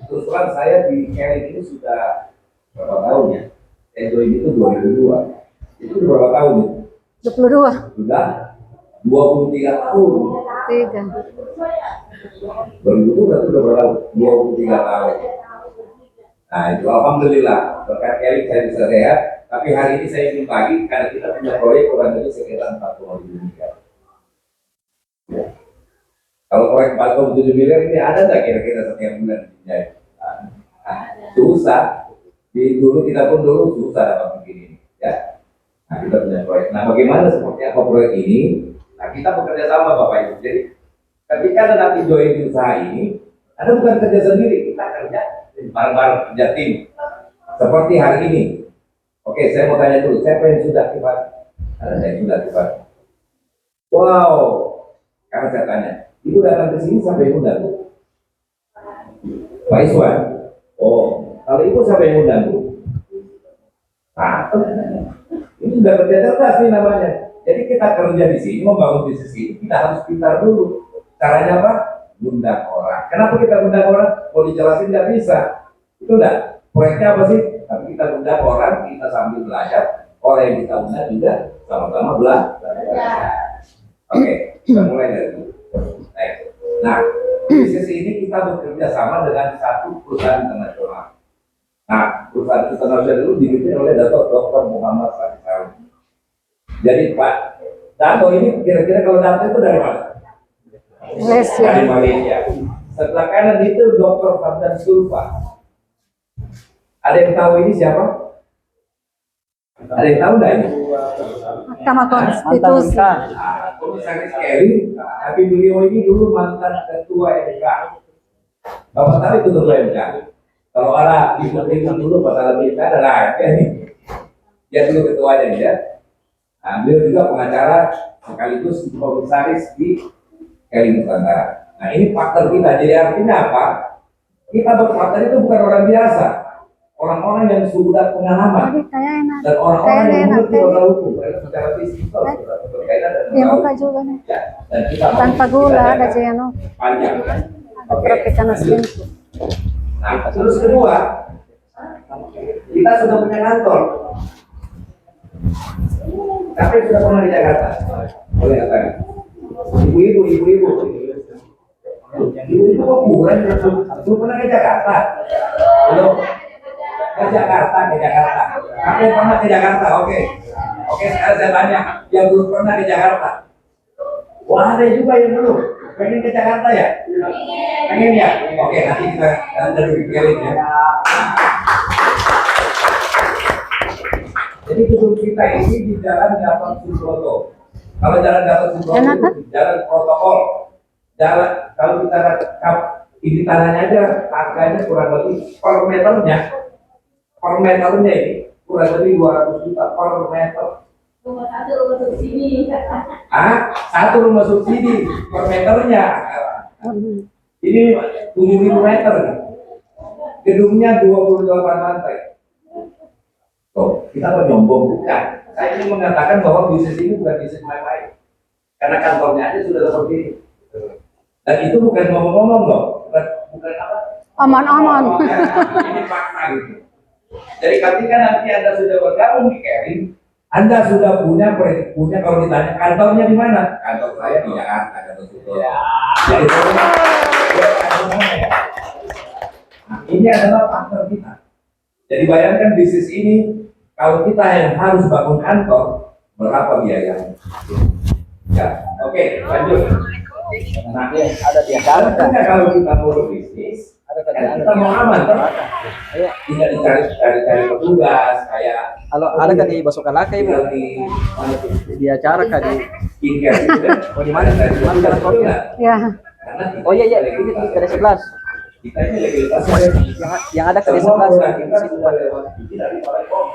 terus terang saya di Kelly ini sudah berapa tahun ya? Enjoy itu 2002. Itu berapa tahun ya? 22. Sudah 23 tahun. 3. 2000 itu berarti udah berapa tahun? 23 tahun. Nah itu alhamdulillah berkat Kelly saya bisa sehat. Tapi hari ini saya ingin bagi karena kita punya proyek kurang lebih sekitar 4,7 miliar. Ya. Kalau proyek 4,7 miliar ini ada nggak kira-kira setiap bulan? Susah. Dulu kita pun dulu susah dapat begini. Ya. Nah kita punya proyek. Nah bagaimana seperti apa proyek ini? Nah kita bekerja sama Bapak Ibu. Jadi ketika ada nanti join di usaha ini, Anda bukan kerja sendiri, kita kerja bareng-bareng, kerja tim. Seperti hari ini. Oke, saya mau tanya dulu, siapa yang sudah aktifan? Ada yang sudah aktifan? Wow, karena saya tanya, Ibu datang ke sini sampai Ibu undang? Pak Iswan? Oh, kalau Ibu sampai Ibu undang? Nah, ini sudah kerja cerdas nih namanya. Jadi kita kerja di sini, membangun bisnis ini, kita harus pintar dulu. Caranya apa? Undang orang. Kenapa kita undang orang? Mau dijelasin nggak bisa. Itu enggak. Proyeknya apa sih? Tapi kita undang orang, kita sambil belajar. Orang yang kita undang juga sama-sama belajar. Oke, kita mulai dari itu. Nah, bisnis ini kita bekerja sama dengan satu perusahaan internasional. Nah, perusahaan internasional itu dipimpin oleh Dr. Muhammad Salih. Jadi Pak Dato ini kira-kira kalau Dato itu dari mana? Dari Malaysia. Sebelah kanan itu Dr. Fadlan Sulfa. Ada yang tahu ini siapa? Ada yang tahu nggak ini? Mahkamah Konstitusi. Komisaris Kelly, tapi beliau ini dulu mantan ketua MK. Bapak tahu itu ketua MK? Kalau ada diperhatikan dulu masalah MK adalah ini. Dia dulu ketuanya ya. Nah, beliau juga pengacara sekaligus komisaris di Kelly Nusantara. Nah ini faktor kita. Jadi artinya apa? Kita berpartner itu bukan orang biasa. Orang-orang yang sudah pengalaman dan orang-orang yang mengerti roda hukum secara fisikal berkaitan dengan roda hukum. Ya, dan kita Tanpa gula ada jeno. panjang. Oke. Nah, terus kedua, kita sudah punya kantor. Tapi sudah pernah di Jakarta. Boleh katakan. Ibu-ibu. Ibu-ibu kok kurang? Belum pernah ke Jakarta? Belum. Ke Jakarta. Aku pernah ke Jakarta, oke. Oke, sekarang saya tanya, yang belum pernah ke Jakarta. Wah, ada juga yang belum. Pengen ke Jakarta ya? Pengen ya? Oke, nanti kita dari Kelly ya. Jadi gedung kita ini di Jalan Gatot Subroto. Kalau Jalan Gatot Subroto itu jalan protokol. Jalan kalau kita ini tanahnya aja harganya kurang lebih per meternya ini kurang lebih 200 juta per meter. Rumah satu subsidi. Satu rumah subsidi per meternya. Ini 7.000 meter. Gedungnya 28 lantai. Oh, kita mau nyombong bukan. Saya ingin mengatakan bahwa bisnis ini bukan bisnis main-main. Karena kantornya aja sudah seperti ini. Dan itu bukan ngomong-ngomong loh. Bukan apa? Aman-aman. Ini fakta gitu. Jadi ketika nanti Anda sudah bergabung di Kelly, Anda sudah punya kalau ditanya kantornya di mana? Kantor saya di Jakarta, kantor itu. Jadi kantor mana ya? Nah, ini adalah partner kita. Jadi bayangkan bisnis ini, kalau kita yang harus bangun kantor, berapa biayanya? Ya, oke, lanjut. Nah, Ada di acara kan? artinya kalau kita mau berbisnis, Ada kan kita mau aman, kan? Iya. Tidak dicari petugas, kayak Kalau ada kan di Basok Kalaka ibu tinggal di mana tuh? di acara kan di Skincare gitu kan? Oh, di mana? Dari Di mana petugas kantornya? juga. Ya. Karena kita Oh iya iya legalitas ini di sebelas kita ini legalitasnya yang ada ke semua sebelas produk kita sudah lewat izin dari Balai Pom.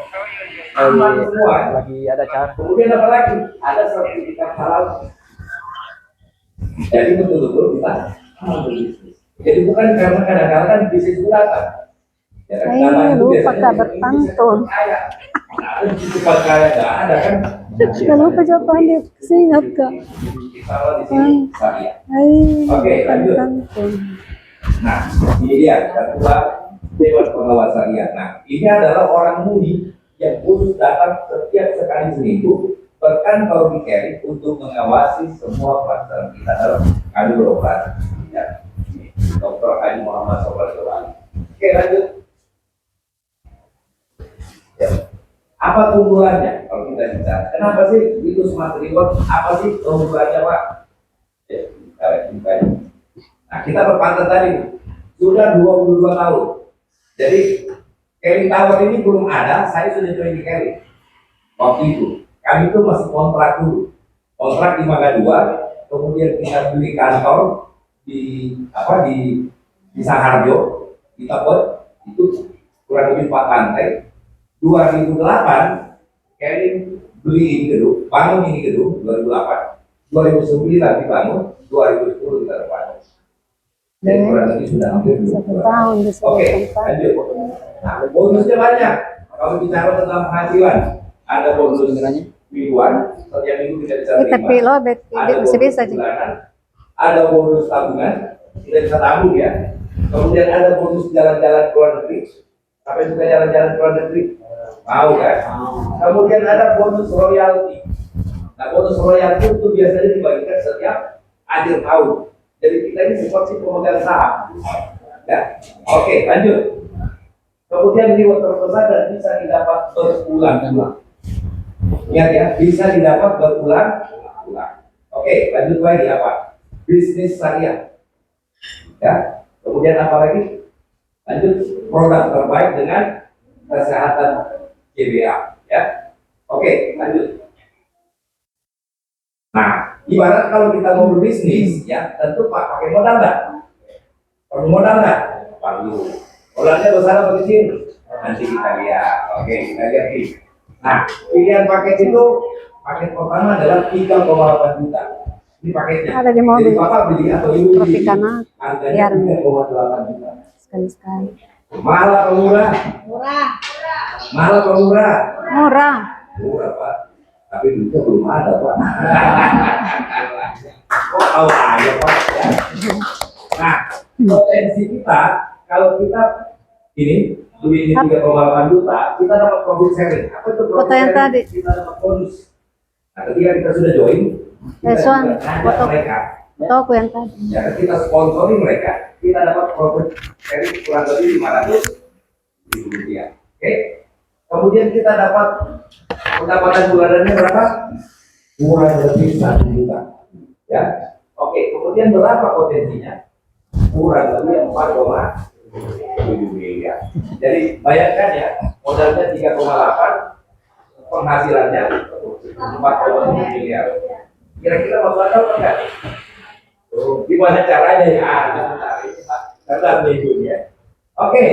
lagi Aman semua. lagi ada acara. Kemudian apa lagi? Ada sertifikat halal. Jadi betul-betul kita aman berbisnis. Jadi bukan karena kadang-kadang kan bisnis itu datang. Ya kan, Ay, datang itu lupa biasanya ka ini berpantun. cepat kaya. Nah, ada cepat kaya nggak ada kan? Lupa jawaban dia. Singap ka. Kalau di sini syariah. Ay, Oke, lanjut. berpantun. Nah, ini dia ketua Dewan Pengawas Syariah. Nah, ini adalah orang mudi yang khusus datang setiap sekali seminggu berkantor di Keri untuk mengawasi semua pelaksanaan kita dalam adu beroperasi. Ya, ini Dr. Haji Muhammad Sobal Sobal. Oke, lanjut. Ya. Apa keunggulannya kalau kita bicara? Kenapa sih itu smart reward? Apa sih keunggulannya, Pak? Ya, kita Nah, kita berpartner tadi sudah 22 tahun. Jadi Kelly Tower ini belum ada, saya sudah join di Kelly. Waktu itu, kami itu masih kontrak dulu. Kontrak di Mangga 2, kemudian kita beli kantor di Saharjo, di Tepot, itu kurang lebih 4 lantai. 2008 Kelly beli ini gedung, bangun ini gedung 2008. 2009 dibangun, 2010 kita bangun. Jadi kurang lebih sudah hampir 1 20 tahun di Oke, tempat. lanjut. Nah, bonusnya banyak. Kalau bicara tentang penghasilan, ada bonus mingguan, setiap minggu kita bisa Kita terima. pilo, bet, Ada bisa-bisa bonus aja. bulanan, ada bonus tabungan, kita bisa tabung ya. Kemudian ada bonus jalan-jalan ke luar negeri. Apa juga jalan-jalan ke luar negeri? Mau kan? Kemudian ada bonus royalti. Nah, bonus royalti itu biasanya dibagikan setiap akhir tahun. Jadi kita ini seperti pemegang saham. Ya, oke, lanjut. Kemudian reward terbesar dan bisa didapat berulang-ulang. Ingat ya, bisa didapat berulang-ulang. Oke, lanjut lagi apa? Bisnis syariah. Ya, kemudian apa lagi? Lanjut, produk terbaik dengan kesehatan JBA. Ya, oke, lanjut. Nah, ibarat kalau kita mau berbisnis, ya tentu Pak pakai modal nggak? Perlu modal nggak? Perlu. Modalnya besar atau kecil? Nanti kita lihat. Oke, kita lihat nih. Nah, pilihan paket itu, paket pertama adalah 3,8 juta. Ini paketnya. Ada di mobil. Jadi Bapak beli atau Ibu beli? Tropicana. Harganya Biar 3,8 juta. sekali-sekali. Mahal atau murah? Murah. Mahal atau murah? Murah. Murah, Pak. Tapi duitnya belum ada, Pak. Kok tahu aja, Pak? Ya. Nah, potensi kita, kalau kita ini beli ini 3,8 juta, kita dapat profit sharing. Apa itu profit Foto yang sharing? tadi. Kita dapat bonus. Nah, ketika kita sudah join, kita Swan, juga ngajak foto. mereka. Fotoku yang tadi. Ya, kita sponsori mereka, kita dapat profit sharing kurang lebih 500 ribu rupiah. Oke? Kemudian kita dapat pendapatan bulanannya berapa? Kurang lebih 1 juta. Ya, oke. Kemudian berapa potensinya? Kurang lebih 4,7 miliar. Jadi bayangkan ya, modalnya 3,8, penghasilannya 4,7 miliar. Kira-kira masuk akal apa enggak? Gimana caranya ya? Karena minggunya. Oke,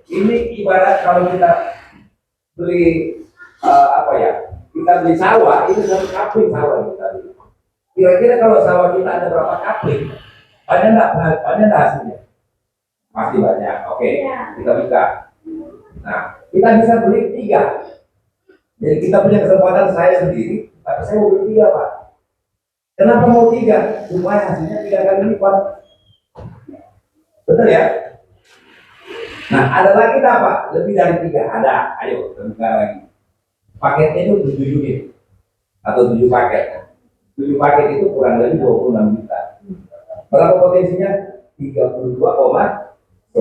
ini ibarat kalau kita beli apa ya? Kita beli sawah, ini satu kapling sawah kita beli. Kira-kira kalau sawah kita ada berapa kapling? Banyak enggak? Banyak enggak hasilnya? Pasti banyak. Oke, kita buka. Nah, kita bisa beli 3. Jadi kita punya kesempatan saya sendiri, tapi saya mau beli 3, Pak. Kenapa mau 3? Supaya hasilnya 3 kali lipat. Betul ya? Nah, ada lagi tak, Pak? Lebih dari 3. Ada. Ayo, kita buka lagi. Paketnya itu 7 unit atau 7 paket. 7 paket itu kurang lebih 26 juta. Berapa potensinya? 32,9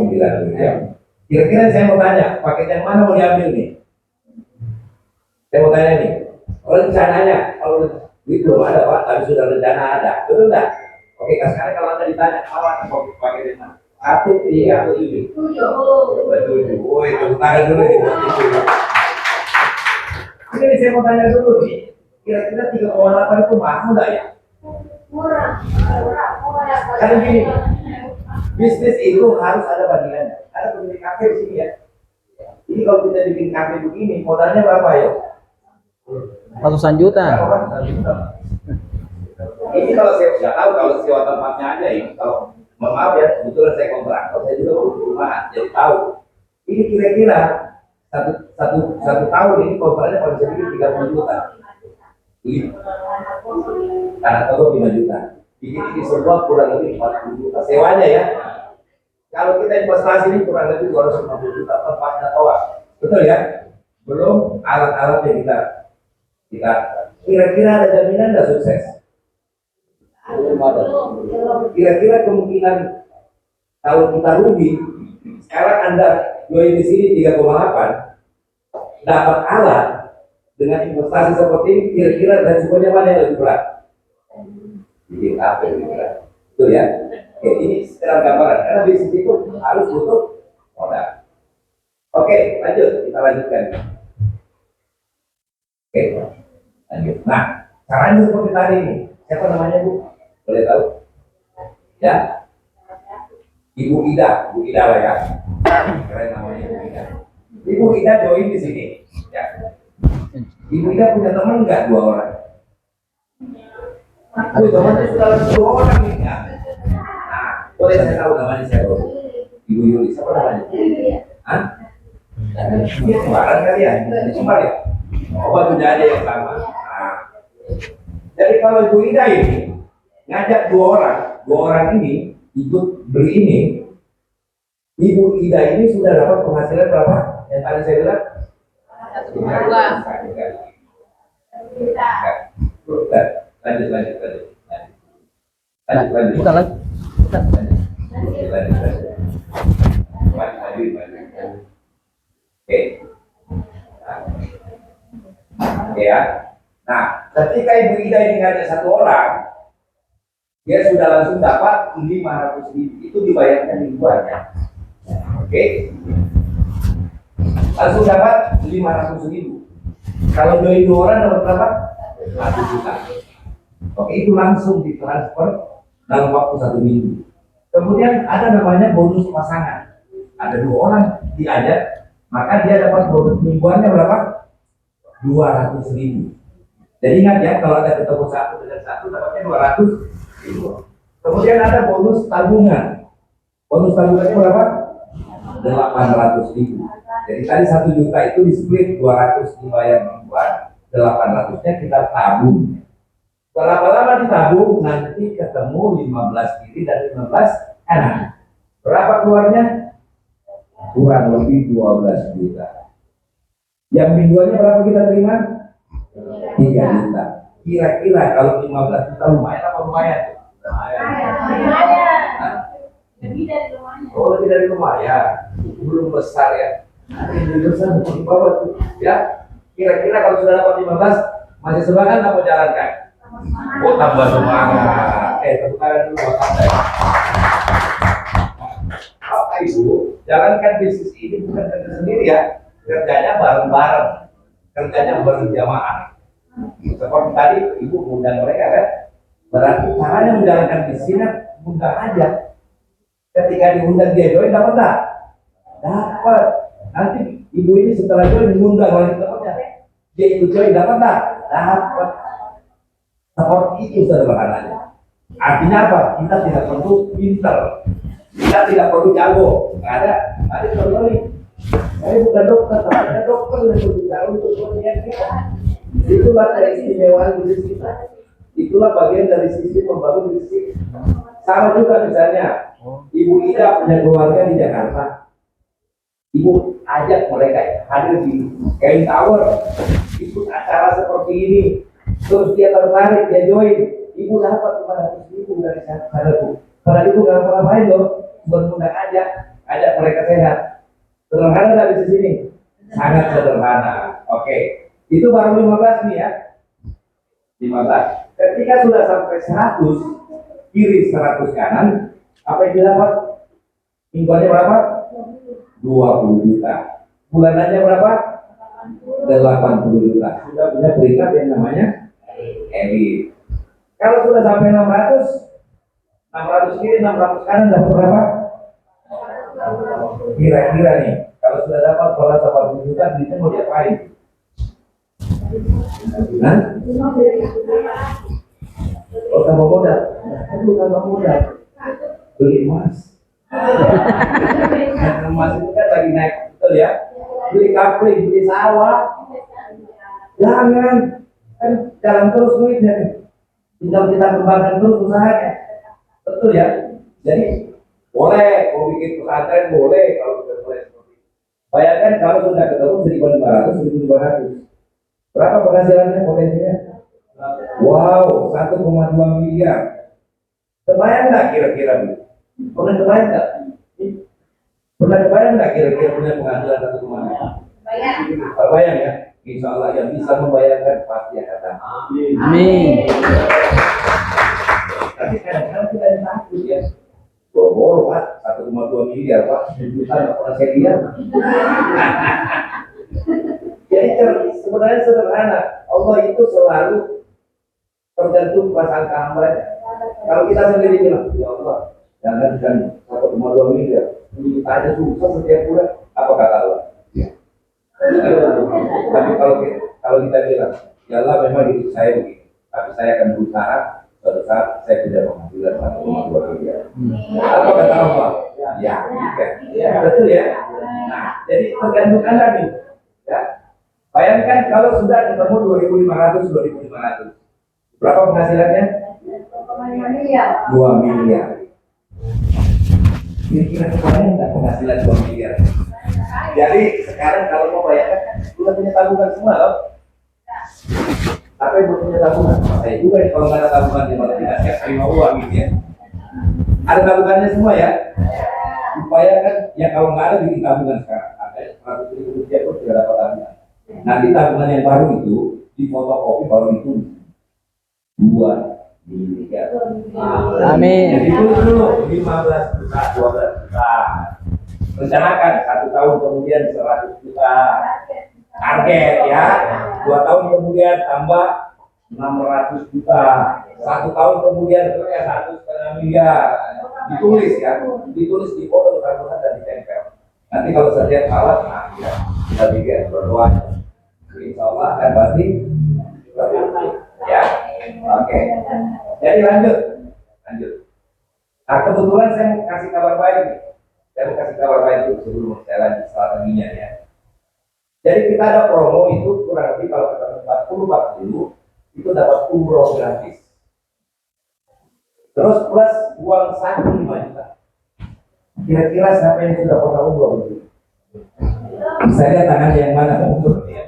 miliar. Kira-kira saya mau tanya, paket yang mana mau diambil nih? Saya mau tanya nih, kalau rencananya, kalau duit belum ada Pak, tapi sudah rencana ada, betul nggak? Oke, sekarang kalau Anda ditanya, apa paket yang mana? 1, 3, atau 7? 7. Woi, tepuk tangan dulu nih. Ini saya mau tanya dulu nih, kira-kira 3,8 itu mahal nggak ya? Murah. Karena gini, bisnis itu harus ada bagiannya. Ada pemilik kafe di sini ya. Ini kalau kita bikin kafe begini, modalnya berapa ya? Ratusan juta. Ini kalau saya nggak tahu kalau sewa tempatnya aja ini. Kalau maaf ya, kebetulan saya kontraktor, saya juga butuh perumahan, jadi tahu. Ini kira-kira satu tahun ini kontraknya paling sedikit 30 juta. Karena toko 5 juta. Bikin semua kurang lebih 40 juta sewanya ya. Kalau kita investasi ini kurang lebih 250 juta tempatnya toa. Betul ya? Belum alat-alatnya kita kira-kira ada jaminan nggak sukses? Kira-kira kemungkinan kalau kita rugi, sekarang Anda join di sini 3,8 dapat alat dengan investasi seperti ini, kira-kira resikonya mana yang lebih berat? Bikin apa yang lebih berat? Betul ya? Oke, ini secara gambaran karena bisnis itu harus butuh modal. Oke, lanjut, kita lanjutkan. Oke, lanjut. Nah, caranya seperti tadi ini. Siapa namanya Bu? Boleh tahu? Ya? Ibu Ida lah ya. Keren namanya Ibu Ida. Ibu Ida join di sini. Ya. Ibu Ida punya teman nggak 2 orang? Temannya sudah 2 orang nih ya. Nah, boleh saya tahu namanya siapa? Ibu Yuli, siapa namanya? Hah? Dia kembaran kali ya? Kembar ya? Oh, batu aja yang sama. Nah. Jadi kalau Ibu Ida ini ngajak 2 orang ini ikut beli ini, Ibu Ida ini sudah dapat penghasilan berapa? Yang tadi saya bilang? Lanjut. Bukan lagi. Oke ya. Nah, ketika Ibu Ida ini ngajak 1 orang, dia sudah langsung dapat 500.000. Itu dibayarkan mingguannya. Oke. Langsung dapat 500.000. Kalau join 2 orang dapat berapa? 1 juta. Oke, itu langsung ditransfer dalam waktu 1 minggu. Kemudian ada namanya bonus pasangan. Ada 2 orang diajak, maka dia dapat bonus mingguannya berapa? 200.000. Jadi ingat ya, kalau ada ketemu 1 dengan 1 dapatnya 200.000. Kemudian ada bonus tabungan. Bonus tabungannya berapa? 800.000. Jadi tadi 1 juta itu di split 200 dibayar mingguan, 800-nya kita tabung. Berapa lama ditabung? Nanti ketemu 15 kiri dan 15 kanan. Berapa keluarnya? Kurang lebih 12 juta. Yang mingguannya berapa kita terima? 3 juta. Kira-kira kalau 15 juta lumayan apa lumayan? Lebih dari lumayan. Oh, lebih dari lumayan. Belum besar ya. Lebih besar di bawah tuh. Ya. Kira-kira kalau sudah dapat 15 masih semangat apa jalankan? Oh, tambah semangat. Tepuk tangan dulu buat Anda. Bapak Ibu, jalankan bisnis ini bukan kerja sendiri ya. Kerjanya bareng-bareng. Kerjanya berjamaah. Seperti tadi Ibu mengundang mereka kan? Berarti caranya menjalankan bisnisnya mudah aja. Ketika diundang dia join dapat tak? Dapat. Nanti ibu ini setelah join mengundang lagi temannya. Dia ikut join dapat tak? Dapat. Seperti itu sederhananya. Artinya apa? Kita tidak perlu pintar. Kita tidak perlu jago. Nggak ada. Ada contohnya. Saya bukan dokter, tapi ada dokter yang berbicara untuk kepentingan kita. Itulah keistimewaan bisnis kita. Itulah bagian dari sisi membangun bisnis. Sama juga misalnya, Ibu Ida punya keluarga di Jakarta. Ibu ajak mereka hadir di Kain Tower, ikut acara seperti ini, terus dia tertarik, dia join, ibu dapat 500.000 dari sana Bu. Kalau ibu nggak ngapain loh, benar ajak mereka sehat. Sederhana dari sini, sangat sederhana. Oke, itu baru 15 nih ya, 15. Ketika sudah sampai 100 kiri 100 kanan, apa yang didapat? Mingguannya berapa? 20 juta. Bulanannya berapa? 80 juta. Sudah punya peringkat yang namanya elit. Kalau sudah sampai 600 kiri 600 kanan dapat berapa? Kira-kira nih, kalau sudah dapat 80 juta, duitnya mau diapain? Hah? Oh, tambah modal. Aduh, tambah modal. Beli emas. Emas itu kan lagi naik, betul ya? Beli kapling, beli sawah. Jangan, kan jalan terus duitnya. Tinggal kita kembangkan terus usahanya. Betul ya? Jadi boleh, mau bikin pesantren boleh kalau sudah mulai seperti itu. Bayangkan kalau sudah ketemu 1.500, 1.200. Berapa penghasilannya potensinya? Wow, 1,2 miliar. Kebayang nggak kira-kira Bu? Pernah kebayang nggak? Pernah kebayang nggak kira-kira punya penghasilan 1,2? Terbayang ya? Insya Allah yang bisa membayangkan pasti akan datang. Amin. Tapi kadang-kadang kita yang takut ya. Boro-boro Pak, 1,2 miliar Pak, 10 juta nggak pernah saya lihat. Jadi sebenarnya sederhana. Allah itu selalu tergantung perasaan hambanya. Kalau kita sendiri bilang, ya Allah, jangan 1,2 miliar, ini kita aja susah setiap bulan. Apa kata Allah? Ya. Tapi kalau kita bilang, ya Allah memang hidup saya begini, tapi saya akan berusaha suatu saat saya tidak penghasilan 1,2 miliar. Apa kata Allah? Ya, betul ya. Nah, jadi tergantung Anda nih. Ya. Bayangkan kalau sudah ketemu 2.500, 2.500. Berapa penghasilannya? 2 miliar. Kira-kira kebayang nggak penghasilan 2 miliar? Jadi sekarang kalau mau bayangkan, sudah punya tabungan semua loh. Apa yang belum punya tabungan? Saya juga nih kalau nggak ada tabungan di mana tidak siap terima uang gitu ya. Ada tabungannya semua ya? Bayangkan ya kalau nggak ada bikin tabungan sekarang. Ada 100.000 rupiah pun tidak dapat tabungan. Nanti tabungan yang baru itu di fotokopi baru itu 2 miliar. Amin. Jadi dulu 15 juta, 12 juta. Rencanakan 1 tahun kemudian 100 juta. Target ya. 2 tahun kemudian tambah 600 juta. 1 tahun kemudian 1,5 miliar. Ditulis ya, ditulis di foto tabungan dan ditempel. Nanti kalau setiap salah, nah ya, kita bikin berdoa. Insya Allah akan pasti ya. Oke. Jadi lanjut. Nah kebetulan saya mau kasih kabar baik nih. Saya mau kasih kabar baik dulu sebelum saya lanjut strateginya ya. Jadi kita ada promo itu kurang lebih kalau kita 40 itu dapat umroh gratis. Terus plus uang saku 5 juta. Kira-kira siapa yang sudah pernah umroh itu? Saya lihat tangan yang mana umroh ya,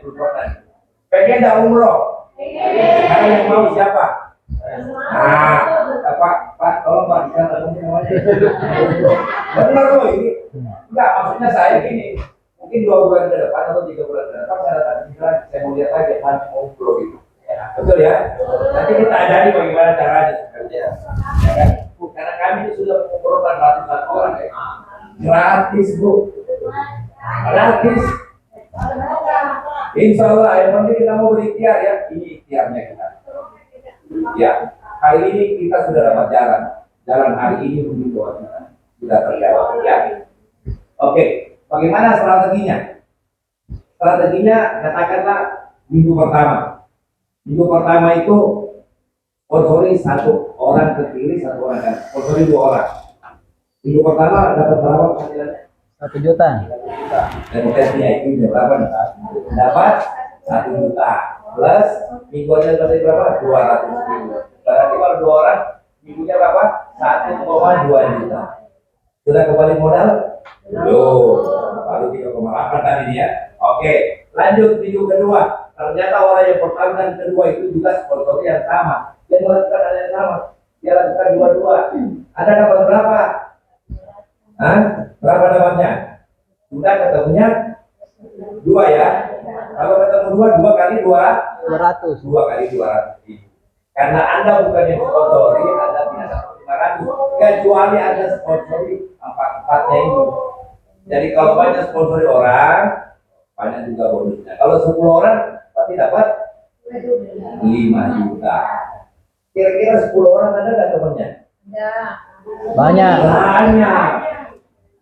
pengen dah umroh. Sekarang yang mau siapa? Nah, Pak, tolong Pak, bisa tanya namanya. Benar loh ini. Enggak, maksudnya saya gini. Mungkin 2 bulan ke depan atau 3 bulan ke depan saya datang ke sini, saya mau lihat lagi mana mau umroh gitu. Ya, betul ya. Nanti kita ajari bagaimana caranya. Ya, kan? Karena kami sudah mengumpulkan ratusan orang ya. Gratis Bu. Gratis. Insya Allah yang penting kita mau berikhtiar ya. Ini ikhtiarnya kita. Ya, hari ini kita sudah dapat jalan. Jalan hari ini mungkin doa kita sudah terjawab ya. Oke, bagaimana strateginya? Strateginya katakanlah minggu pertama. Minggu pertama itu sponsori 1 orang ke kiri, 1 orang kan. Sponsori 2 orang. Minggu pertama dapat berapa penghasilannya? 1 juta. Dan tesnya itu berapa nih? Dapat 1 juta plus mingguannya berarti berapa? 200.000. Berarti kalau 2 orang minggunya berapa? 1,2 juta. Sudah kembali modal? Belum. Baru 3,8 tadi dia. Oke, lanjut minggu kedua. Ternyata orang yang pertama dan kedua itu juga sponsor yang sama. Dia melakukan hal yang sama. Dia lakukan dua-dua. Anda dapat berapa? Hah? Berapa dapatnya? Sudah ketemunya dua ya. Kalau ketemu dua kali 200. 2 kali 200 ribu. Karena Anda bukan yang sponsori, Anda tidak dapat 500. Kecuali Anda sponsori empat-empatnya itu. Jadi kalau banyak sponsori orang, banyak juga bonusnya. Kalau 10 orang, pasti dapat 5 juta. Kira-kira 10 orang ada nggak temannya? Banyak. Banyak.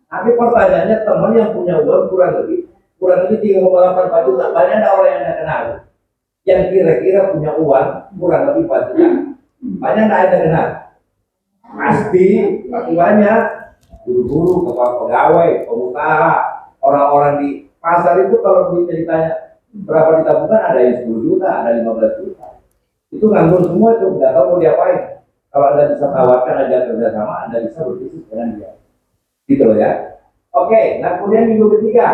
Tapi pertanyaannya teman yang punya uang kurang lebih 3,8 juta. Banyak ada orang yang Anda kenal yang kira-kira punya uang kurang lebih 4 juta. Banyak nggak Anda kenal? Pasti banyak. Guru-guru, kepala pegawai, pengusaha, orang-orang di pasar itu kalau ditanya berapa ditabungkan, ada yang 10 juta, ada 15 juta. Itu nganggur semua itu, nggak tahu mau diapain. Kalau Anda bisa tawarkan aja kerjasama, Anda bisa berbisnis dengan dia. Gitu loh ya. Oke, nah kemudian minggu ketiga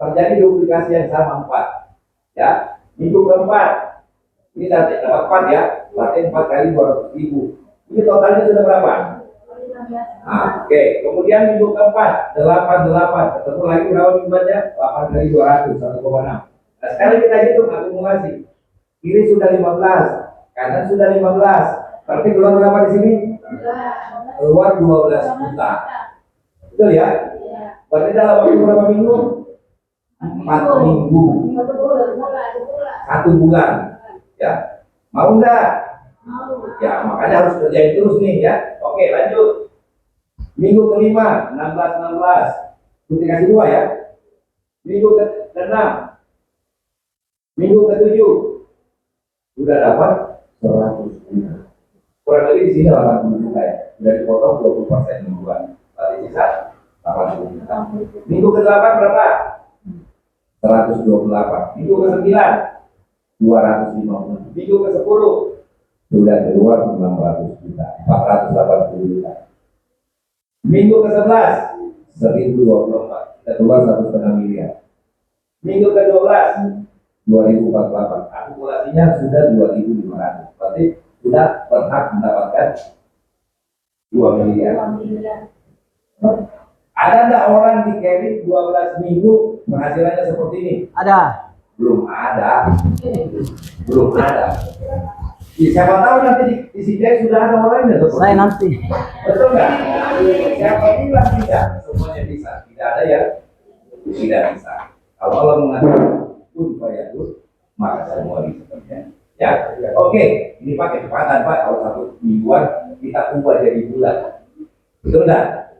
terjadi duplikasi yang sama 4. Ya, minggu keempat ini dapat 4 ya, berarti 4 kali 200 ribu. Ini totalnya sudah berapa? Oke, kemudian minggu keempat 88, ketemu lagi berapa minggunya? 8 kali 200, 1,6. Nah, sekarang kita hitung akumulasi. Kiri sudah 15, kanan sudah 15. Berarti keluar berapa di sini? Keluar 12 juta. Betul ya? Berarti dalam waktu berapa minggu? 4 minggu. 1 bulan. Ya. Mau enggak? Ya, makanya harus kerjain terus nih ya. Oke, lanjut. Minggu kelima 16 duplikasi 2 ya. Minggu ke-6, minggu ke-7 sudah dapat 100 juta. Kurang lebih di sini 80 juta ya. Sudah dipotong 20% mingguan. Berarti sisa 80 juta. Minggu ke-8 berapa? 128. Minggu ke-9 250. Minggu ke-10 sudah keluar 600 juta, 480 juta. Minggu ke-11 1024, kita keluar 1,5 miliar. Minggu ke-12 2048, akumulasinya sudah 2.500. Berarti sudah berhak mendapatkan 2 miliar. Ada enggak orang di carry 12 minggu penghasilannya seperti ini? Ada. Belum ada. Belum ada. Ya, siapa tahu nanti di sini sudah ada orangnya. Saya nanti. Betul nggak? Siapa bilang tidak? Semuanya bisa. Tidak ada yang tidak bisa. Kalau Allah mengatakan pun fayakun, maka semua bisa. Ya, oke. Ini pakai kecepatan Pak. Kalau 1 mingguan kita ubah jadi bulan. Betul nggak?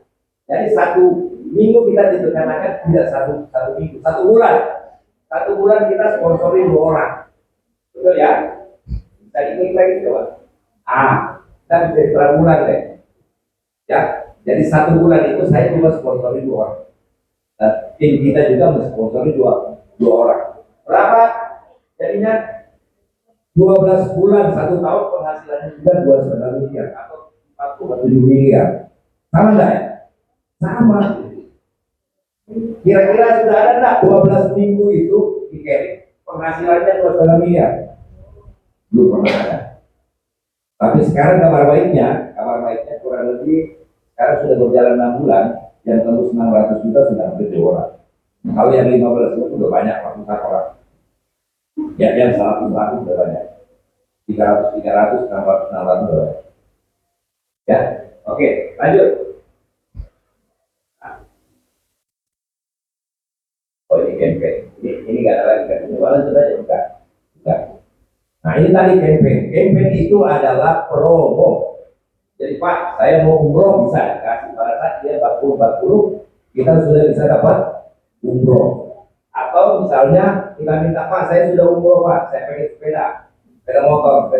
Jadi 1 minggu kita ditekankan tidak satu minggu, 1 bulan. 1 bulan kita sponsori 2 orang. Betul ya? Tadi ini lagi coba. Dan jadi berapa bulan deh? Ya, jadi 1 bulan itu saya cuma sponsori 2 orang. Dan tim kita juga mensponsori 2 orang. Berapa? Jadinya 12 bulan 1 tahun penghasilannya juga 2,5 miliar atau 4,7 miliar. Sama enggak ya? Sama. Kira-kira sudah ada enggak 12 minggu itu di carry penghasilannya 2,5 miliar? Belum pernah ada. Tapi sekarang kabar baiknya kurang lebih sekarang sudah berjalan 6 bulan, yang tembus 600 juta sudah hampir 2 orang. Kalau yang 15 juta sudah banyak, ratusan orang. Ya, yang 100 sudah banyak. 300, 600 sudah banyak. Ya, oke, lanjut. Oh, ini campaign. Ini nggak ada lagi kan? Ini lanjut aja, bukan? Nah, ini tadi campaign. Campaign itu adalah promo. Jadi Pak, saya mau umroh bisa kasih pada saat dia 40, kita sudah bisa dapat umroh. Atau misalnya kita minta Pak, saya sudah umroh Pak, saya pakai sepeda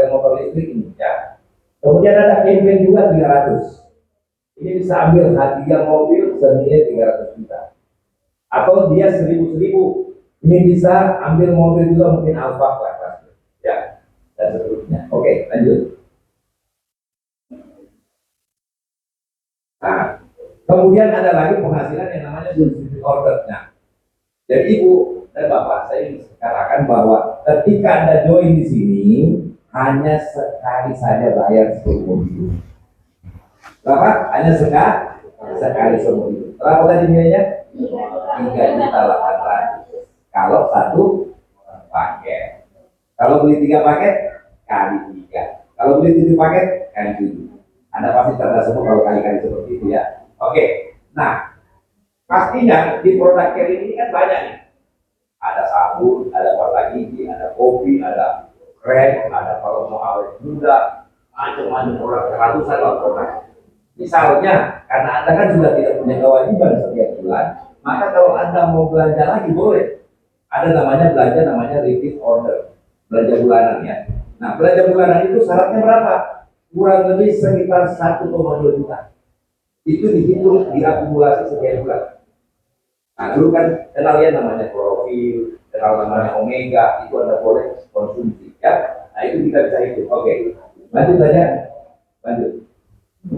motor listrik ini ya. Kemudian ada campaign juga 300. Ini bisa ambil hadiah mobil senilai 300 juta. Atau dia 1000. Ini bisa ambil mobil juga mungkin Alfa lah. Ya, dan seterusnya. Oke, lanjut. Nah, Kemudian ada lagi penghasilan yang namanya subsidi order. Nah, jadi Ibu dan Bapak, saya ingin katakan bahwa ketika Anda join di sini, hanya sekali saja bayar 10 ribu. Berapa? Hanya sekali 10 ribu. Berapa tadi nilainya? 3.800.000. Kalau satu paket. Kalau beli 3 paket, kali 3. Kalau beli 7 paket, kali 7. Anda pasti cerdas semua kalau kali-kali seperti itu ya. Oke, nah pastinya di produk Kelly ini kan banyak nih. Ada sabun, ada pasta gigi, ada kopi, ada krem, ada kalau mau awet muda, macam-macam produk, ratusan produk. Misalnya, karena Anda kan sudah tidak punya kewajiban setiap bulan, maka kalau Anda mau belanja lagi boleh. Ada namanya repeat order, belanja bulanan ya. Nah, belanja bulanan itu syaratnya berapa? Kurang lebih sekitar 1,2 juta. Itu dihitung diakumulasi setiap bulan. Nah, dulu kan kenal ya namanya klorofil, kenal namanya omega, itu Anda boleh konsumsi ya. Nah, itu kita bisa hitung. Oke, lanjut aja. Lanjut.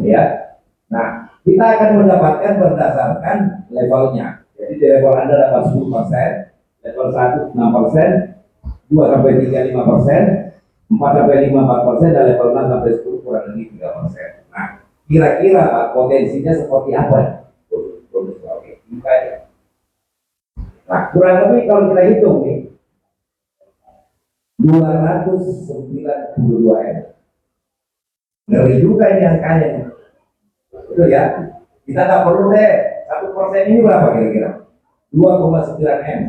Ya. Nah, kita akan mendapatkan berdasarkan levelnya. Jadi di level Anda dapat 10%, level 1 6%, 2 sampai 3 5%, 4 sampai 5 4%, dan level 6 sampai 10 kurang lebih 3%. Nah, kira-kira Pak, potensinya seperti apa? Oke, buka ya. Nah, kurang lebih kalau kita hitung nih, 292 M. Ngeri juga ini angkanya. Betul ya? Kita nggak perlu deh, 1% ini berapa kira-kira? 2,9 M.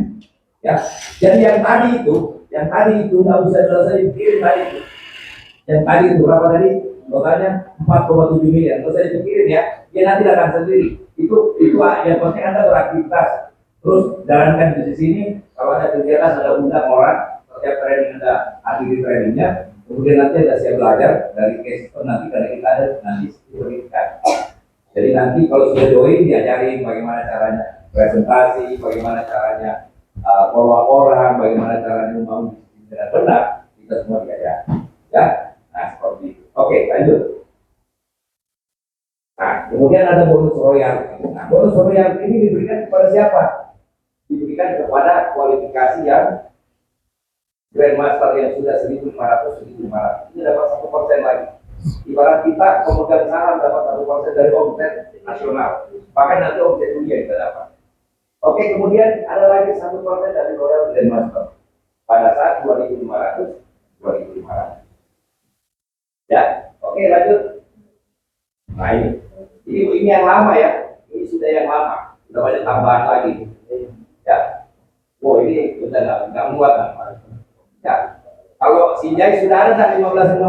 Ya, jadi yang tadi itu nggak bisa selesai dipikirin tadi itu. Yang tadi itu berapa tadi? Totalnya 4,7 miliar. Nggak usah dipikirin ya, dia nanti datang sendiri. Itu yang penting Anda beraktivitas. Terus jalankan di sini. Kalau ada kegiatan, ada undang orang. Setiap training Anda akhiri trainingnya. Kemudian nanti ada siap belajar dari case itu nanti karena kita ada nanti diberikan. Jadi nanti kalau sudah join diajarin bagaimana caranya presentasi, bagaimana caranya follow up orang, bagaimana caranya membangun bisnis dengan benar, kita semua diajar. Ya, nah seperti itu. Oke, lanjut. Nah, kemudian ada bonus royalti. Nah, bonus royalti ini diberikan kepada siapa? Diberikan kepada kualifikasi yang Grandmaster yang sudah 1.500, 1.500. Ini dapat 1% lagi. Ibarat kita pemegang saham dapat 1% dari omset nasional. Bahkan nanti omset dunia kita dapat. Oke, kemudian ada lagi 1% dari royalti Grandmaster. Pada saat 2.500, 2.500. Ya, oke lanjut. Nah ini yang lama ya. Ini sudah yang lama. Sudah banyak tambahan lagi. Ya. Oh ini sudah nggak muat. Ya. Kalau Sinjai sudah ada 15-15.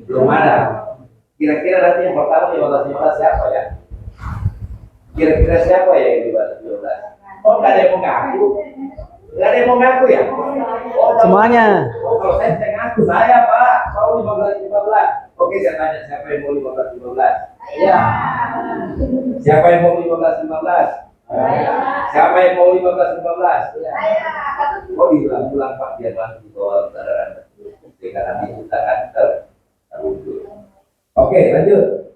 Belum ada. Kira-kira nanti yang pertama 15-15 siapa ya? Kira-kira siapa ya yang 15-15? Oh nggak ada yang mau ngaku. Nggak ada yang mau ngaku ya? Oh, Semuanya. Oh, kalau saya ngaku saya Pak. Mau 15-15. Oke, saya tanya siapa yang mau 15-15? Iya. Siapa yang mau 15-15? Siapa yang mau 15-15? Oh, diulang-ulang Pak, biar masuk di bawah kesadaran. Jika nanti kita akan terwujud. Oke, lanjut.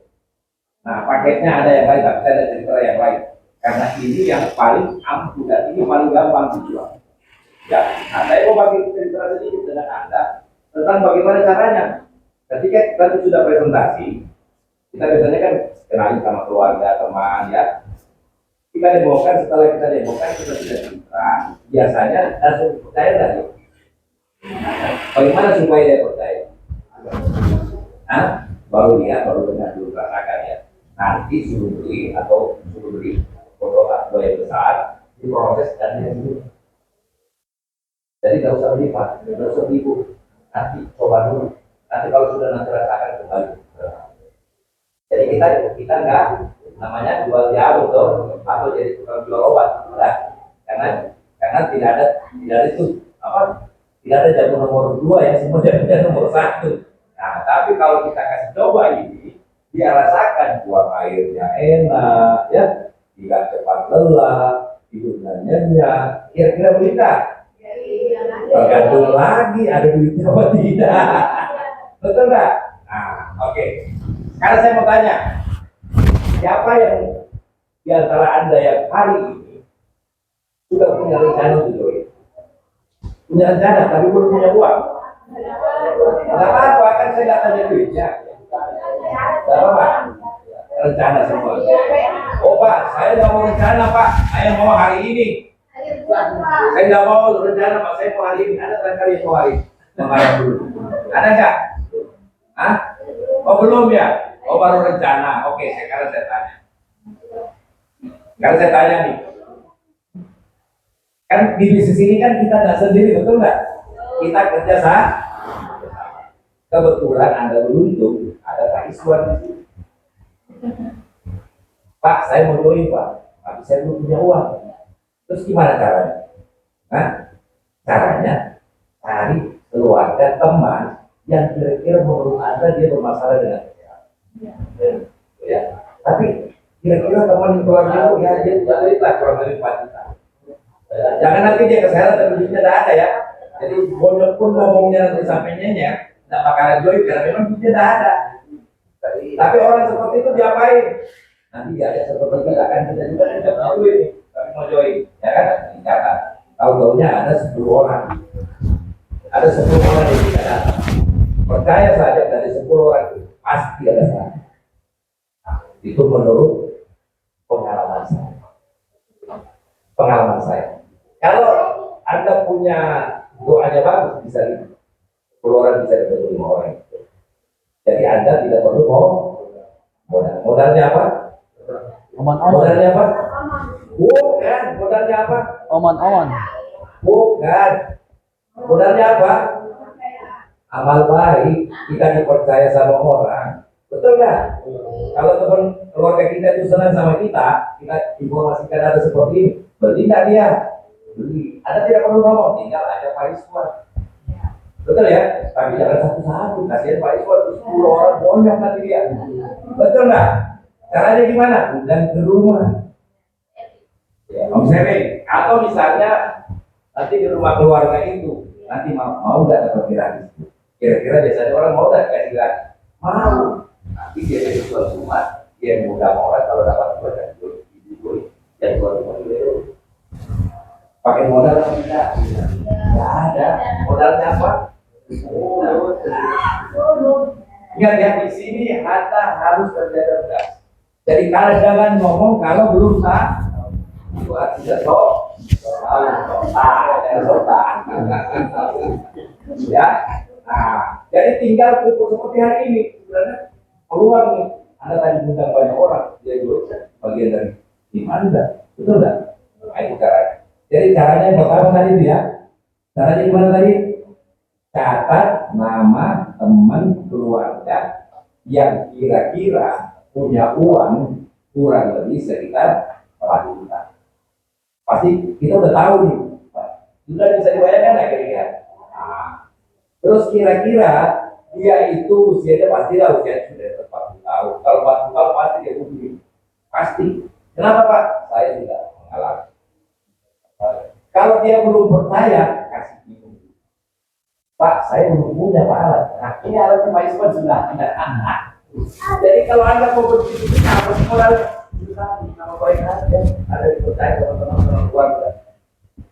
Nah, paketnya ada yang lain, tapi saya ada cerita yang lain. Karena ini yang paling ampuh dan ini paling gampang dijual. Ya, nah saya mau bagi cerita sedikit dengan Anda tentang bagaimana caranya. Ketika kita sudah presentasi, kita biasanya kan kenalin sama keluarga, teman, ya. Kita demokan, setelah kita demokan, kita sudah cerita. Biasanya langsung percaya lagi. Bagaimana supaya dia percaya? Nah, baru dengar dulu rasakan ya. Nanti suruh beli atau suruh beli foto atau yang besar, diproses dan dulu. Jadi nggak usah beli Pak, nggak usah beli Bu. Nanti coba dulu. Nanti kalau sudah nanti rasakan kembali. Jadi kita nggak namanya jual jauh tuh atau jadi tukang jual obat, enggak. Karena tidak ada itu apa? Tidak ada jamu nomor 2 ya, semua jamunya nomor 1. Nah, tapi kalau kita kasih coba ini, dia rasakan buang airnya enak, ya, tidak cepat lelah, tidurnya nyenyak. Kira-kira beli nggak? Tergantung lagi ada duitnya apa tidak. Betul nggak? Nah, oke. Sekarang saya mau tanya, siapa yang di antara Anda yang hari ini sudah punya rencana untuk join? Punya rencana, tapi belum punya uang. Tidak apa-apa, kan saya nggak tanya duitnya. Tidak apa-apa. Rencana semua. Oh Pak, saya nggak mau rencana Pak, saya mau hari ini. Saya nggak mau rencana Pak, saya mau hari ini. Ada barangkali yang mau hari ini? Mengarah dulu. Ada nggak? Hah? Oh belum ya? Oh baru rencana. Oke, sekarang saya tanya. Sekarang saya tanya nih. Kan di bisnis ini kan kita nggak sendiri, betul nggak? Kita kerja sama. Kebetulan Anda beruntung ada Pak Iswan di sini. Pak, saya mau join Pak, tapi saya belum punya uang. Terus gimana caranya? Nah, caranya cari keluarga teman yang kira-kira menurut Anda dia bermasalah dengan kesehatan. Ya, tapi kira-kira teman keluarga itu ya dia jalurlah kurang lebih 4 juta. Jangan nanti dia kesehatan tapi duitnya tidak ada ya. Jadi bonyok pun ngomongnya nanti sampainya ya, tidak bakalan join karena memang duitnya tidak ada. Tapi orang seperti itu diapain? Nanti dia ada seperti kita kan kita juga tidak tahu ini, tapi mau join, ya kan? Dicatat. Tahu-tahunya ada 10 orang. Ada 10 orang yang tidak datang. Percaya saja dari 10 orang itu pasti ada salah. Nah, itu menurut pengalaman saya. Pengalaman saya. Kalau Anda punya doanya bagus bisa 10 orang bisa dapat 5 orang. Jadi Anda tidak perlu mau modal. Modalnya apa? Modalnya apa? Bukan. Modalnya apa? Oman. Bukan. Modalnya apa? Amal baik. Kita dipercaya sama orang. Betul nggak? Kalau teman keluarga kita itu senang sama kita informasikan ada seperti ini. Beli nggak dia? Beli. Anda tidak perlu ngomong. Tinggal ada Pak Iswan. Betul ya? Tapi jangan satu-satu. Kasihan Pak Iswan. 10 orang banyak nanti dia. Betul nggak? Caranya gimana? Undang ke rumah. Ya, observing. Atau misalnya nanti di rumah keluarga itu nanti mau nggak dapat gratis? Kira-kira biasanya orang mau nggak kasih gratis? Mau. Nanti dia jadi jual rumah. Dia mudah orang kalau dapat buat dan jual rumah dulu. Pakai modal apa tidak? Nggak ada. Modalnya apa? Ingat ya, di sini harta harus kerja keras. Jadi kalau jangan ngomong kalau belum sah, itu artinya ya. Nah, jadi tinggal pupuk seperti hari ini. Sebenarnya peluang nih. Anda tadi undang banyak orang, dia juga bagian dari tim Anda, betul nggak? Nah, itu caranya. Jadi caranya yang pertama tadi dia, caranya gimana tadi? Catat nama teman keluarga yang kira-kira punya uang kurang lebih sekitar 4 juta. Pasti kita udah tahu nih, sudah bisa dibayangkan nggak kira-kira? Nah, terus kira-kira dia itu usianya pastilah usia sudah 40 tahun. Kalau 40 tahun pasti dia begini, pasti. Kenapa Pak? Saya tidak mengalami. Kalau dia belum percaya, kasih minum. Pak, saya belum punya Pak alat. Nah, ini alatnya Pak Iswan sudah ada. Jadi kalau Anda mau berbisnis, apa sih modalnya? Nama baik aja. Ada dipercaya sama teman-teman keluarga.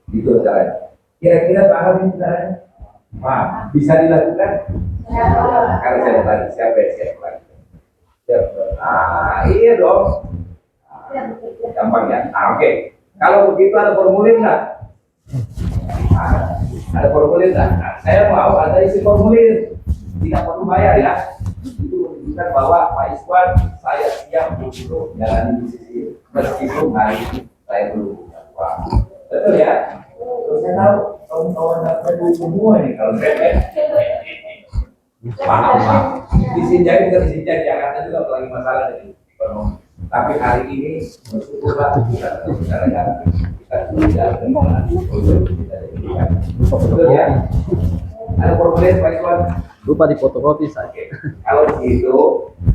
Itu caranya. Kira-kira paham ini caranya? Paham? Bisa dilakukan? Karena saya tadi siapa yang siap lagi? Iya dong. Gampang ya. Oke. Kalau begitu ada formulir nggak? Ada formulir nggak? Nah, saya mau ada isi formulir. Tidak perlu bayar ya. Itu menunjukkan bahwa Pak Iswan saya siap untuk jalani bisnis meskipun hari ini saya belum punya uang. Betul ya? Terus saya tahu kawan-kawan saya dulu semua ini kalau saya maaf. Disinjak juga disinjak Jakarta juga lagi masalah dari ekonomi. Tapi hari ini bersyukurlah kita bicara kita sudah betul ya. Ada formulir Pak Iswan. Lupa di fotokopi saya. Kalau begitu,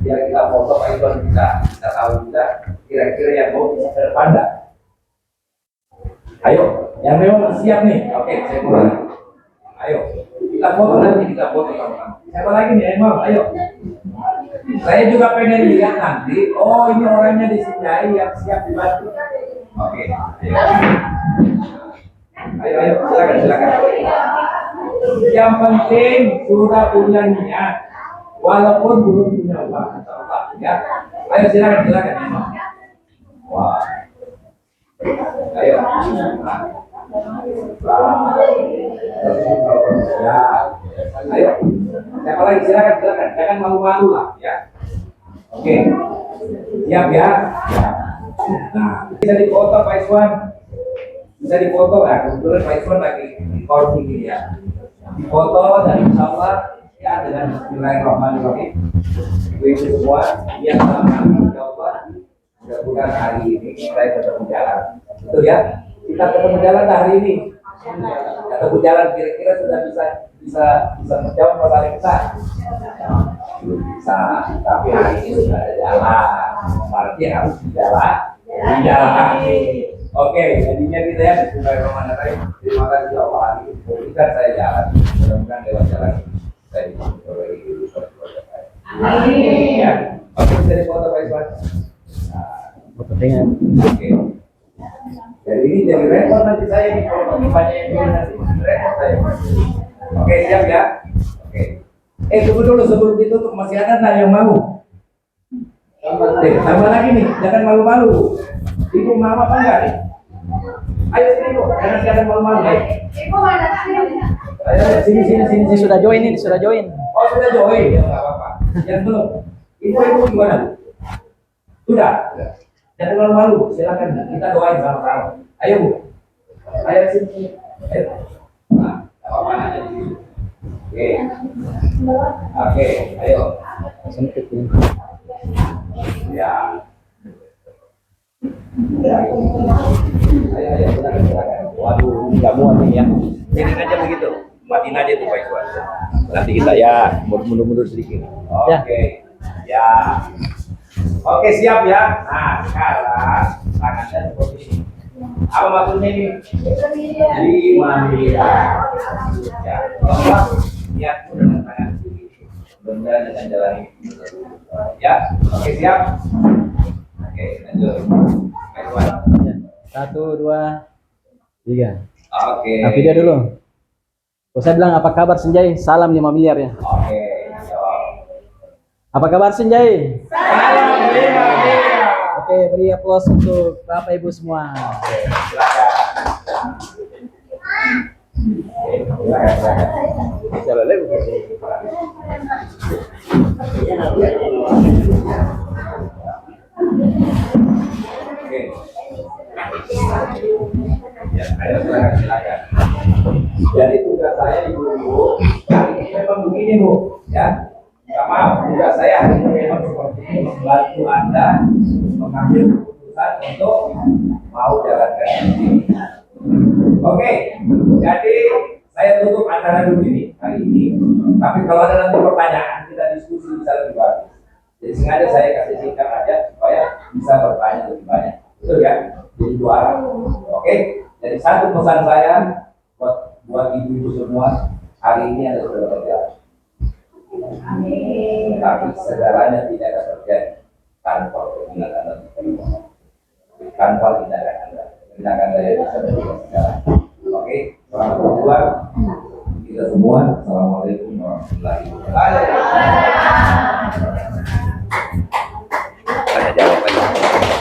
biar kita foto Pak Iswan bisa tahu juga kira-kira yang mau bisa ke depan enggak? Ayo, yang memang siap nih. Oke, saya mulai. Ayo, kita foto nanti kita foto sama-sama. Siapa lagi nih, Imam? Ayo. Saya juga pengen lihat nanti. Oh, ini orangnya disinjai yang siap dibantu. Oke. Ayo, silakan. Yang penting sudah punya niat, walaupun belum punya uang, ya. Ayo silakan. Wah. Ayo. Ya. Ayo. Siapa lagi? Silakan. Jangan malu-malu lah, ya. Oke. Siap ya. Nah, bisa dipoto Pak Iswan. Bisa dipoto ya. Kebetulan Pak Iswan lagi recording ini ya. Dipoto dan insya Allah ya dengan Bismillahirrahmanirrahim. Ibu-ibu semua yang sama insya Allah mudah-mudahan hari ini kita ketemu jalan. Betul ya? Kita ketemu jalan hari ini. Ketemu jalan kira-kira sudah bisa menjawab masalah kita. Belum bisa, tapi hari ini sudah ada jalan. Berarti harus jalan. Oke, jadinya kita ya Bismillahirrahmanirrahim. Terima kasih Allah hari ini. Berikan saya jalan. Mudah-mudahan lewat jalan saya diperoleh dulu keluarga saya. Amin. Ya. Oke, bisa dipoto Pak Iswan. Oke. Jadi ini jadi repot nanti saya nih kalau banyak yang bilang nanti repot saya. Oke, siap ya. Oke. Tunggu dulu sebelum ditutup masih ada nggak yang mau? Tambah lagi nih, jangan malu-malu. Ibu mama apa enggak nih? Ayo sini Bu, jangan malu-malu. Ibu mana sih? Ayo sini. Sudah join ini, sudah join. Oh sudah join, ya nggak apa-apa. Yang belum. Ibu gimana? Sudah. Jangan malu-malu, silakan kita doain sama-sama. Ayo Bu. Ayo sini. Ayo. Nah, apa aja di sini. Oke, ayo. Sempit ini. Ya. Ayo, silakan. Waduh, nggak muat nih ya. Jadi aja begitu. Matiin aja tuh Pak Iswan. Nanti kita ya mundur sedikit. Oke. Ya. Oke, siap ya. Nah, sekarang tangannya seperti ini. Apa maksudnya ini? 5 miliar. Ya. Lihat dengan tangan kiri. Benda dengan jalan ini. Ya. Oke, siap. Oke, lanjut. Pak Iswan. 1, 2, 3. Oke. Nah, video dulu. Kalau saya bilang apa kabar Sinjai? Salam 5 miliar ya. Oke, jawab. Apa kabar Sinjai? Salam 5 miliar. Oke, beri aplaus untuk Bapak Ibu semua. Ya, silakan. Jadi tugas saya ibu-ibu hari ini memang begini Bu, ya. Maaf, tugas saya hari ini memang seperti ini, membantu Anda mengambil keputusan untuk mau jalankan ini. Oke, jadi saya tutup acara dulu ini hari ini. Tapi kalau ada nanti pertanyaan, kita diskusi bisa lebih bagus. Jadi sengaja saya kasih singkat aja supaya bisa bertanya lebih banyak. Betul ya? Jadi 2 arah. Oke, jadi satu pesan saya buat ibu-ibu semua, hari ini ada sudah berjalan. Tapi segalanya tidak akan terjadi tanpa keinginan Anda. Tanpa tindakan Anda. Tindakan saya bisa berubah segalanya. Oke, selamat berjuang kita semua. Assalamualaikum warahmatullahi wabarakatuh.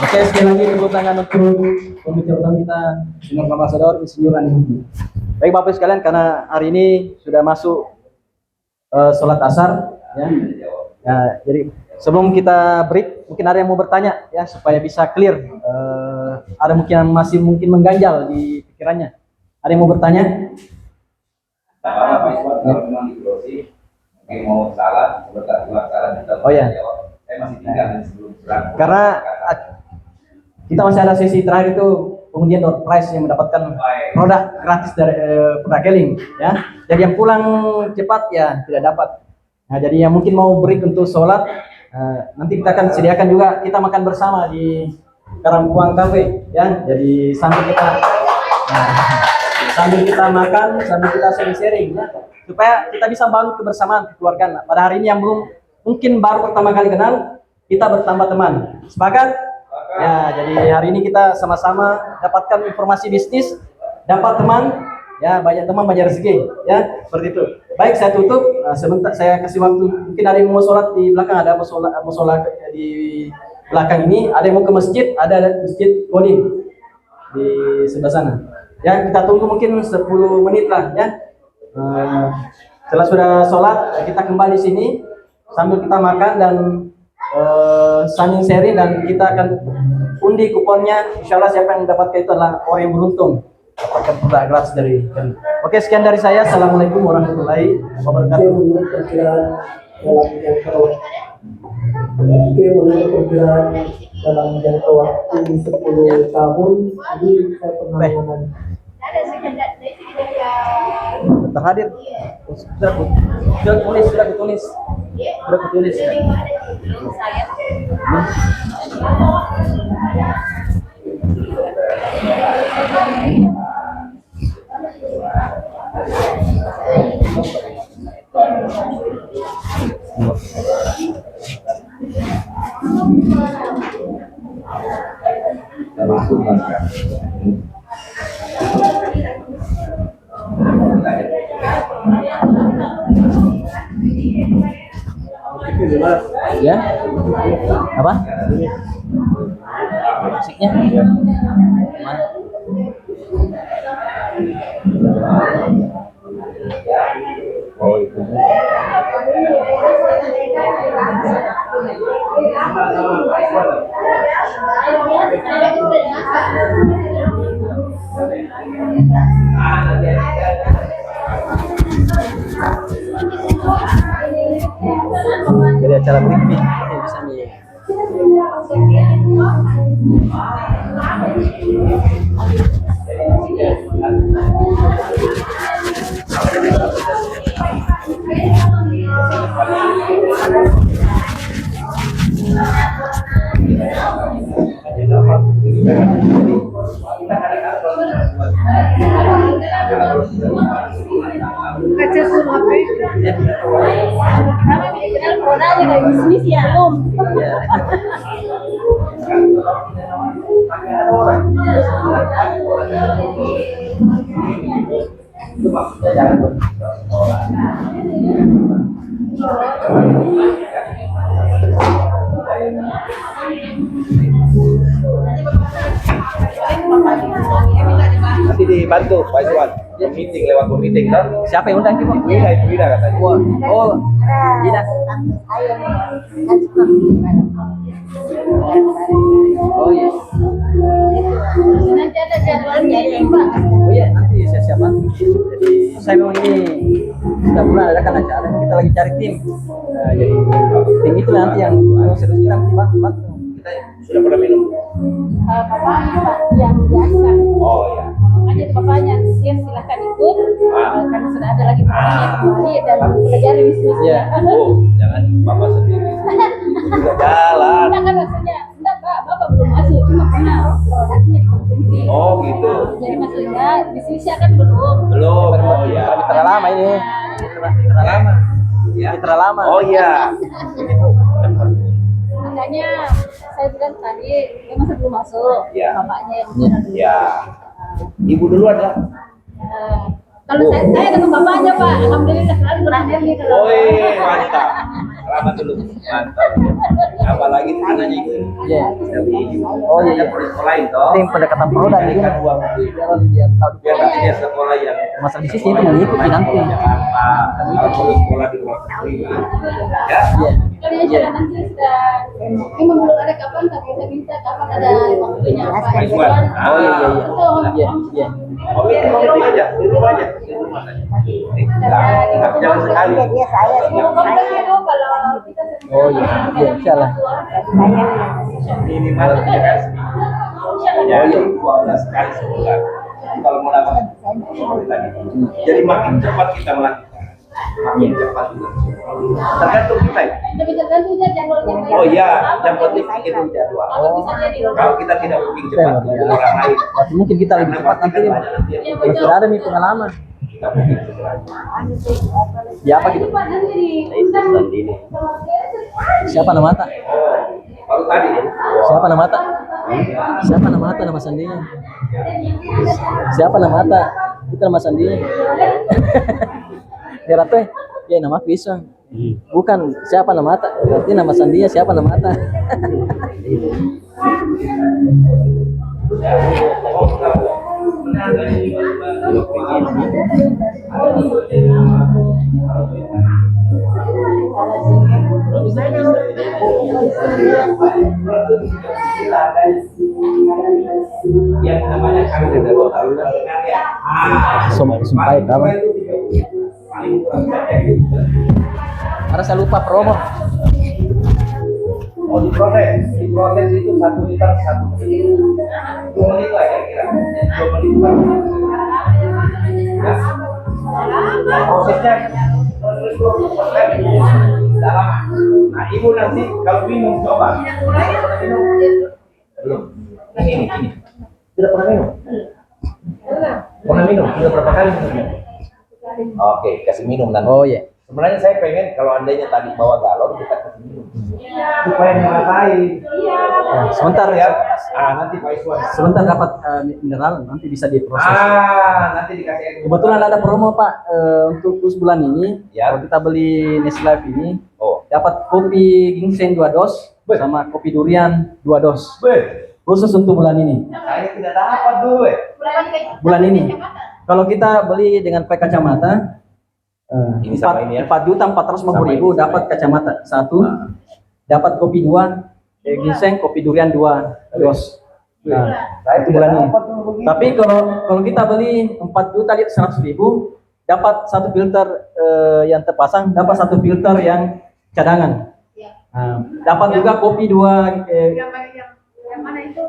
Oke, sekali lagi tepuk tangan untuk komite utama kita, Senior Ambassador Insinyur Andi Hudi. Baik Bapak sekalian, karena hari ini sudah masuk sholat asar, ya. Jadi sebelum kita break, mungkin ada yang mau bertanya, ya, supaya bisa clear. Ada mungkin yang masih mungkin mengganjal di pikirannya. Ada yang mau bertanya? Pak Iswan, kalau memang digrosi, mungkin mau salah, sebentar salah kita jawab. Saya masih tinggal sebelum berangkat. Karena kita masih ada sesi terakhir itu pengundian door prize yang mendapatkan produk gratis dari produk Keling, ya. Jadi yang pulang cepat ya tidak dapat. Nah, jadi yang mungkin mau break untuk sholat, nanti kita akan sediakan juga kita makan bersama di Karangbuang Cafe, ya. Jadi sambil kita makan, sambil kita sharing-sharing, ya, supaya kita bisa bangun kebersamaan kekeluargaan. Pada hari ini yang belum mungkin baru pertama kali kenal, kita bertambah teman. Sepakat? Ya, jadi hari ini kita sama-sama dapatkan informasi bisnis, dapat teman, ya banyak teman banyak rezeki, ya seperti itu. Baik, saya tutup. Sebentar saya kasih waktu. Mungkin ada yang mau sholat di belakang, ada mau sholat di belakang ini. Ada yang mau ke masjid, ada masjid Kodim di sebelah sana. Ya, kita tunggu mungkin 10 menit lah, ya. Setelah sudah sholat, kita kembali sini sambil kita makan dan saling sharing dan kita akan undi kuponnya. Insya Allah siapa yang mendapatkan itu adalah orang yang beruntung dapatkan produk gratis dari kami. Oke, sekian dari saya. Assalamualaikum warahmatullahi wabarakatuh. Menurut perkiraan dalam jangka dalam jangka waktu 10 tahun, jadi saya pernah mengalami. Terhadir. Sudah kutulis. Ya. Apa? Musiknya? Mana? Oh, itu. Jadi acara briefing bisa nih. Kaca semua apa? Dari bisnis ya, Om. Nanti dibantu Pak Iwan, meeting lewat meeting kan? Siapa yang undang kita? Wida katanya. Oh, tidak. Oh iya. Nanti ada jadwalnya ya, Pak. Oh iya, nanti saya siapkan. Jadi saya memang ini sudah bulan ada kan acara, kita lagi cari tim. Nah, jadi tim itu nanti yang serius kita nanti bantu. Kita sudah pernah minum. Bapaknya Pak yang biasa. Oh ya. Makanya bapaknya dia silakan ikut karena sudah ada lagi bapaknya kembali dan pelajari bisnisnya. Iya. Oh, jangan Bapak sendiri. Sudah jalan. Enggak kan maksudnya, enggak Pak, Bapak belum masuk, cuma pernah produknya dikonsumsi. Oh gitu. Jadi maksudnya bisnisnya kan belum. Belum. Oh ya. Mitra lama ini. Mitra lama. Ya. Mitra lama. Oh iya. Makanya saya bilang tadi dia masih belum masuk, Iya. bapaknya yang udah dulu. Ya. Ibu dulu ada. Kalau saya dengan bapaknya Pak, alhamdulillah selalu berhasil kalau. Oi, mantap. Selamat dulu. Mantap. Apalagi anaknya itu. Iya. Tapi Oh iya. kan sekolah itu. Tim pendekatan produk Cari juga. uang Biar tahu biar nantinya sekolah yang masalah bisnis itu mengikuti nanti. Jakarta, kalau sekolah di luar negeri. Ya. Iya. Kalau ya sudah nanti sudah, memang belum ada kapan, tapi kita minta kapan ada waktunya apa. Pak Iwan. Oh iya iya. Betul. Iya iya. Oh iya, di rumah aja, di rumah aja, di rumah saja. Tapi jangan sekali. Ngomong-ngomong itu kalau kita Oh iya. Iya, insyaallah. Minimal dikasih. Ya, 12 kali sebulan. Kalau mau dapat lagi. Jadi makin cepat kita melakukan, makin cepat juga. Tergantung kita. Ya. tapi tergantung jadwalnya. Oh iya, yang penting itu jadwal. Kalau bisa jadi Kalau kita tidak booking cepat dengan orang lain, Berarti mungkin kita lebih cepat nanti. Sudah ada nih pengalaman. kita booking segera. Ya apa gitu? Pak nanti di Siapa nama Ata? Baru tadi. Siapa nama Ata? Siapa nama Ata nama sandinya? Siapa nama Ata? Itu nama sandinya. Ya Ratu, ya nama aku Iswang. Bukan siapa nama Ata, berarti nama sandinya siapa nama Ata. Yang namanya kami tidak tahu. Sumpah kamu. Karena saya lupa promo. Oh di proses itu 1 liter 1 menit. 2 menit lah kira-kira. 2 menit lah. Ya. Prosesnya dalam. Nah ibu nanti kalau minum coba. Belum. Ini. Tidak pernah minum. Pernah minum? Sudah berapa kali minum? Oke, kasih minum nanti. Oh iya. Sebenarnya saya pengen kalau andainya tadi bawa galon kita kasih minum supaya ngerasain. Sebentar ya. Nanti Pak Iswan. Sebentar dapat mineral nanti bisa diproses. Nanti dikasih air. Kebetulan ada promo Pak untuk khusus bulan ini. Ya. Kalau kita beli Neslife ini Oh. dapat kopi ginseng 2 dos sama kopi durian 2 dos. Khusus untuk bulan ini. Saya tidak dapat dulu. Bulan ini. Kalau kita beli dengan pakai kacamata, Ini sama ini ya? 4.450.000 dapat kacamata 1, dapat kopi 2, ginseng kopi durian 2 dos. Nah, Saya itu tidak bulan ini. dapat dulu begitu. Tapi kalau kita beli 4.100.000 dapat 1 filter yang terpasang, dapat 1 filter yang cadangan. Nah, dapat juga kopi 2 Yang mana itu?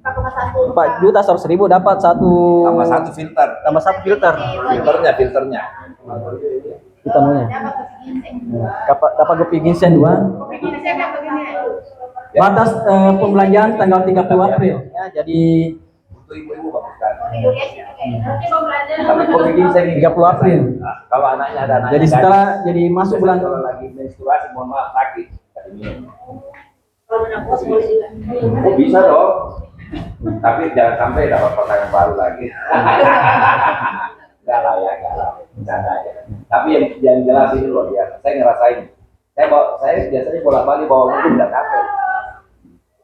4.100.000 dapat 1 Tambah 1 filter. tambah 1 filter. Filternya. Kita namanya. Dapat kopi ginseng 2. Batas pembelanjaan tanggal 30 April. Ya, jadi Untuk ibu-ibu bagus kan. Tapi kopi ginseng 30 April. Nah, kalau anaknya ada anaknya. Jadi setelah jadi masuk bulan kalau lagi menstruasi mohon maaf sakit. Kasih minum. Oh bisa dong. Tapi jangan sampai dapat pasangan baru lagi. Enggak lah ya, enggak lah. Bercanda aja. Tapi yang jelasin dulu ya. Saya ngerasain. Saya biasanya bolak-balik bawa mobil udah capek.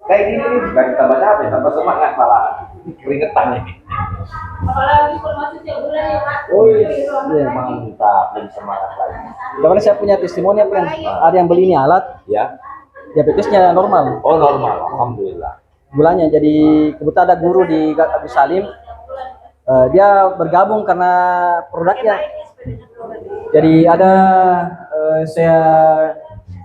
Kayak gini nih, bukan tambah capek, tambah semangat malah keringetan ini. Apalagi kalau masuk tiap bulan ya Pak. Oh iya, mantap, lebih semangat lagi. kemarin saya punya testimoni apa yang ada yang beli ini alat Ya, diabetesnya normal oh normal, alhamdulillah. gulanya. Jadi kebetulan ada guru di Agus Salim, dia bergabung karena produknya. Jadi ada saya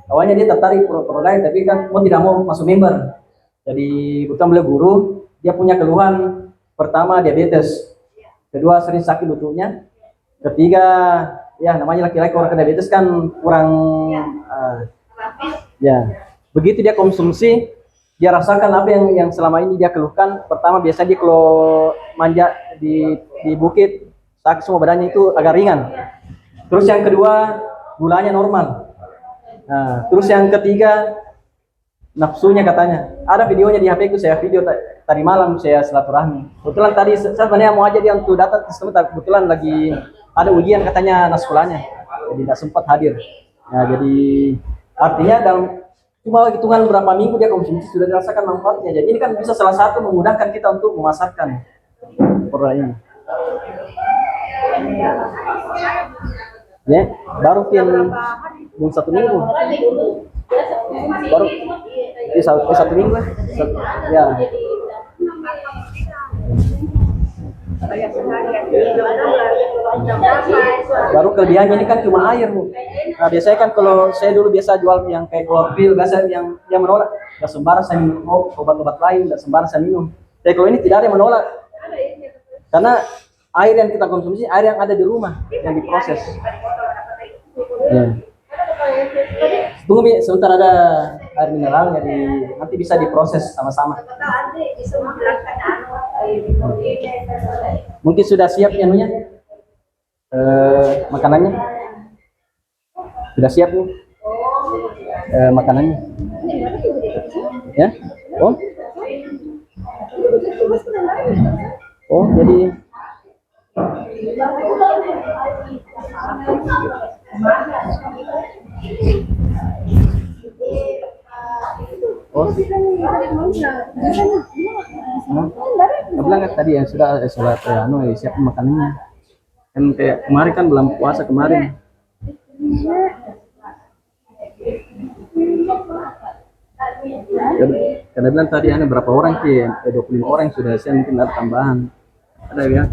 awalnya dia tertarik produknya, tapi kan mau tidak mau masuk member. Jadi kebetulan beliau guru, dia punya keluhan pertama diabetes, kedua sering sakit lututnya, ketiga ya namanya laki-laki orang kena diabetes kan kurang ya. Begitu dia konsumsi, dia rasakan apa yang selama ini dia keluhkan. Pertama biasanya dia kalau manja di bukit sakit semua badannya itu agak ringan. Terus yang kedua gulanya normal. Nah, terus yang ketiga nafsunya katanya. Ada videonya di HP ku, saya video tadi malam saya silaturahmi. Kebetulan tadi saya sebenarnya mau aja dia untuk data sistem, tapi kebetulan lagi ada ujian katanya naskulanya. Jadi tidak sempat hadir. Nah, jadi artinya dalam cuma hitungan berapa minggu dia konsumsi sudah dirasakan manfaatnya. Jadi ini kan bisa salah satu memudahkan kita untuk memasarkan produk ini. Ya, baru belum 1 minggu. Baru satu minggu lah. Ya. Baru kelebihannya ini kan cuma air, Bu. Nah, biasanya kan kalau saya dulu biasa jual yang kayak klorofil, biasa yang menolak, nggak sembarang saya minum obat-obat lain, nggak sembarang saya minum. Tapi kalau ini tidak ada yang menolak, karena air yang kita konsumsi air yang ada di rumah yang diproses. Ya. Tunggu Mi, sebentar ada air mineral, jadi nanti bisa diproses sama-sama. Mungkin sudah siap ya Nunya makanannya. Sudah siap nih makanannya. Ya? Oh? Oh, jadi oh, ya bilang kan tadi yang sudah sholat siap makanannya. Kan kayak kemarin kan belum puasa kemarin. Karena bilang tadi berapa orang sih? 25 orang sudah siap, mungkin ada tambahan. Ada ya.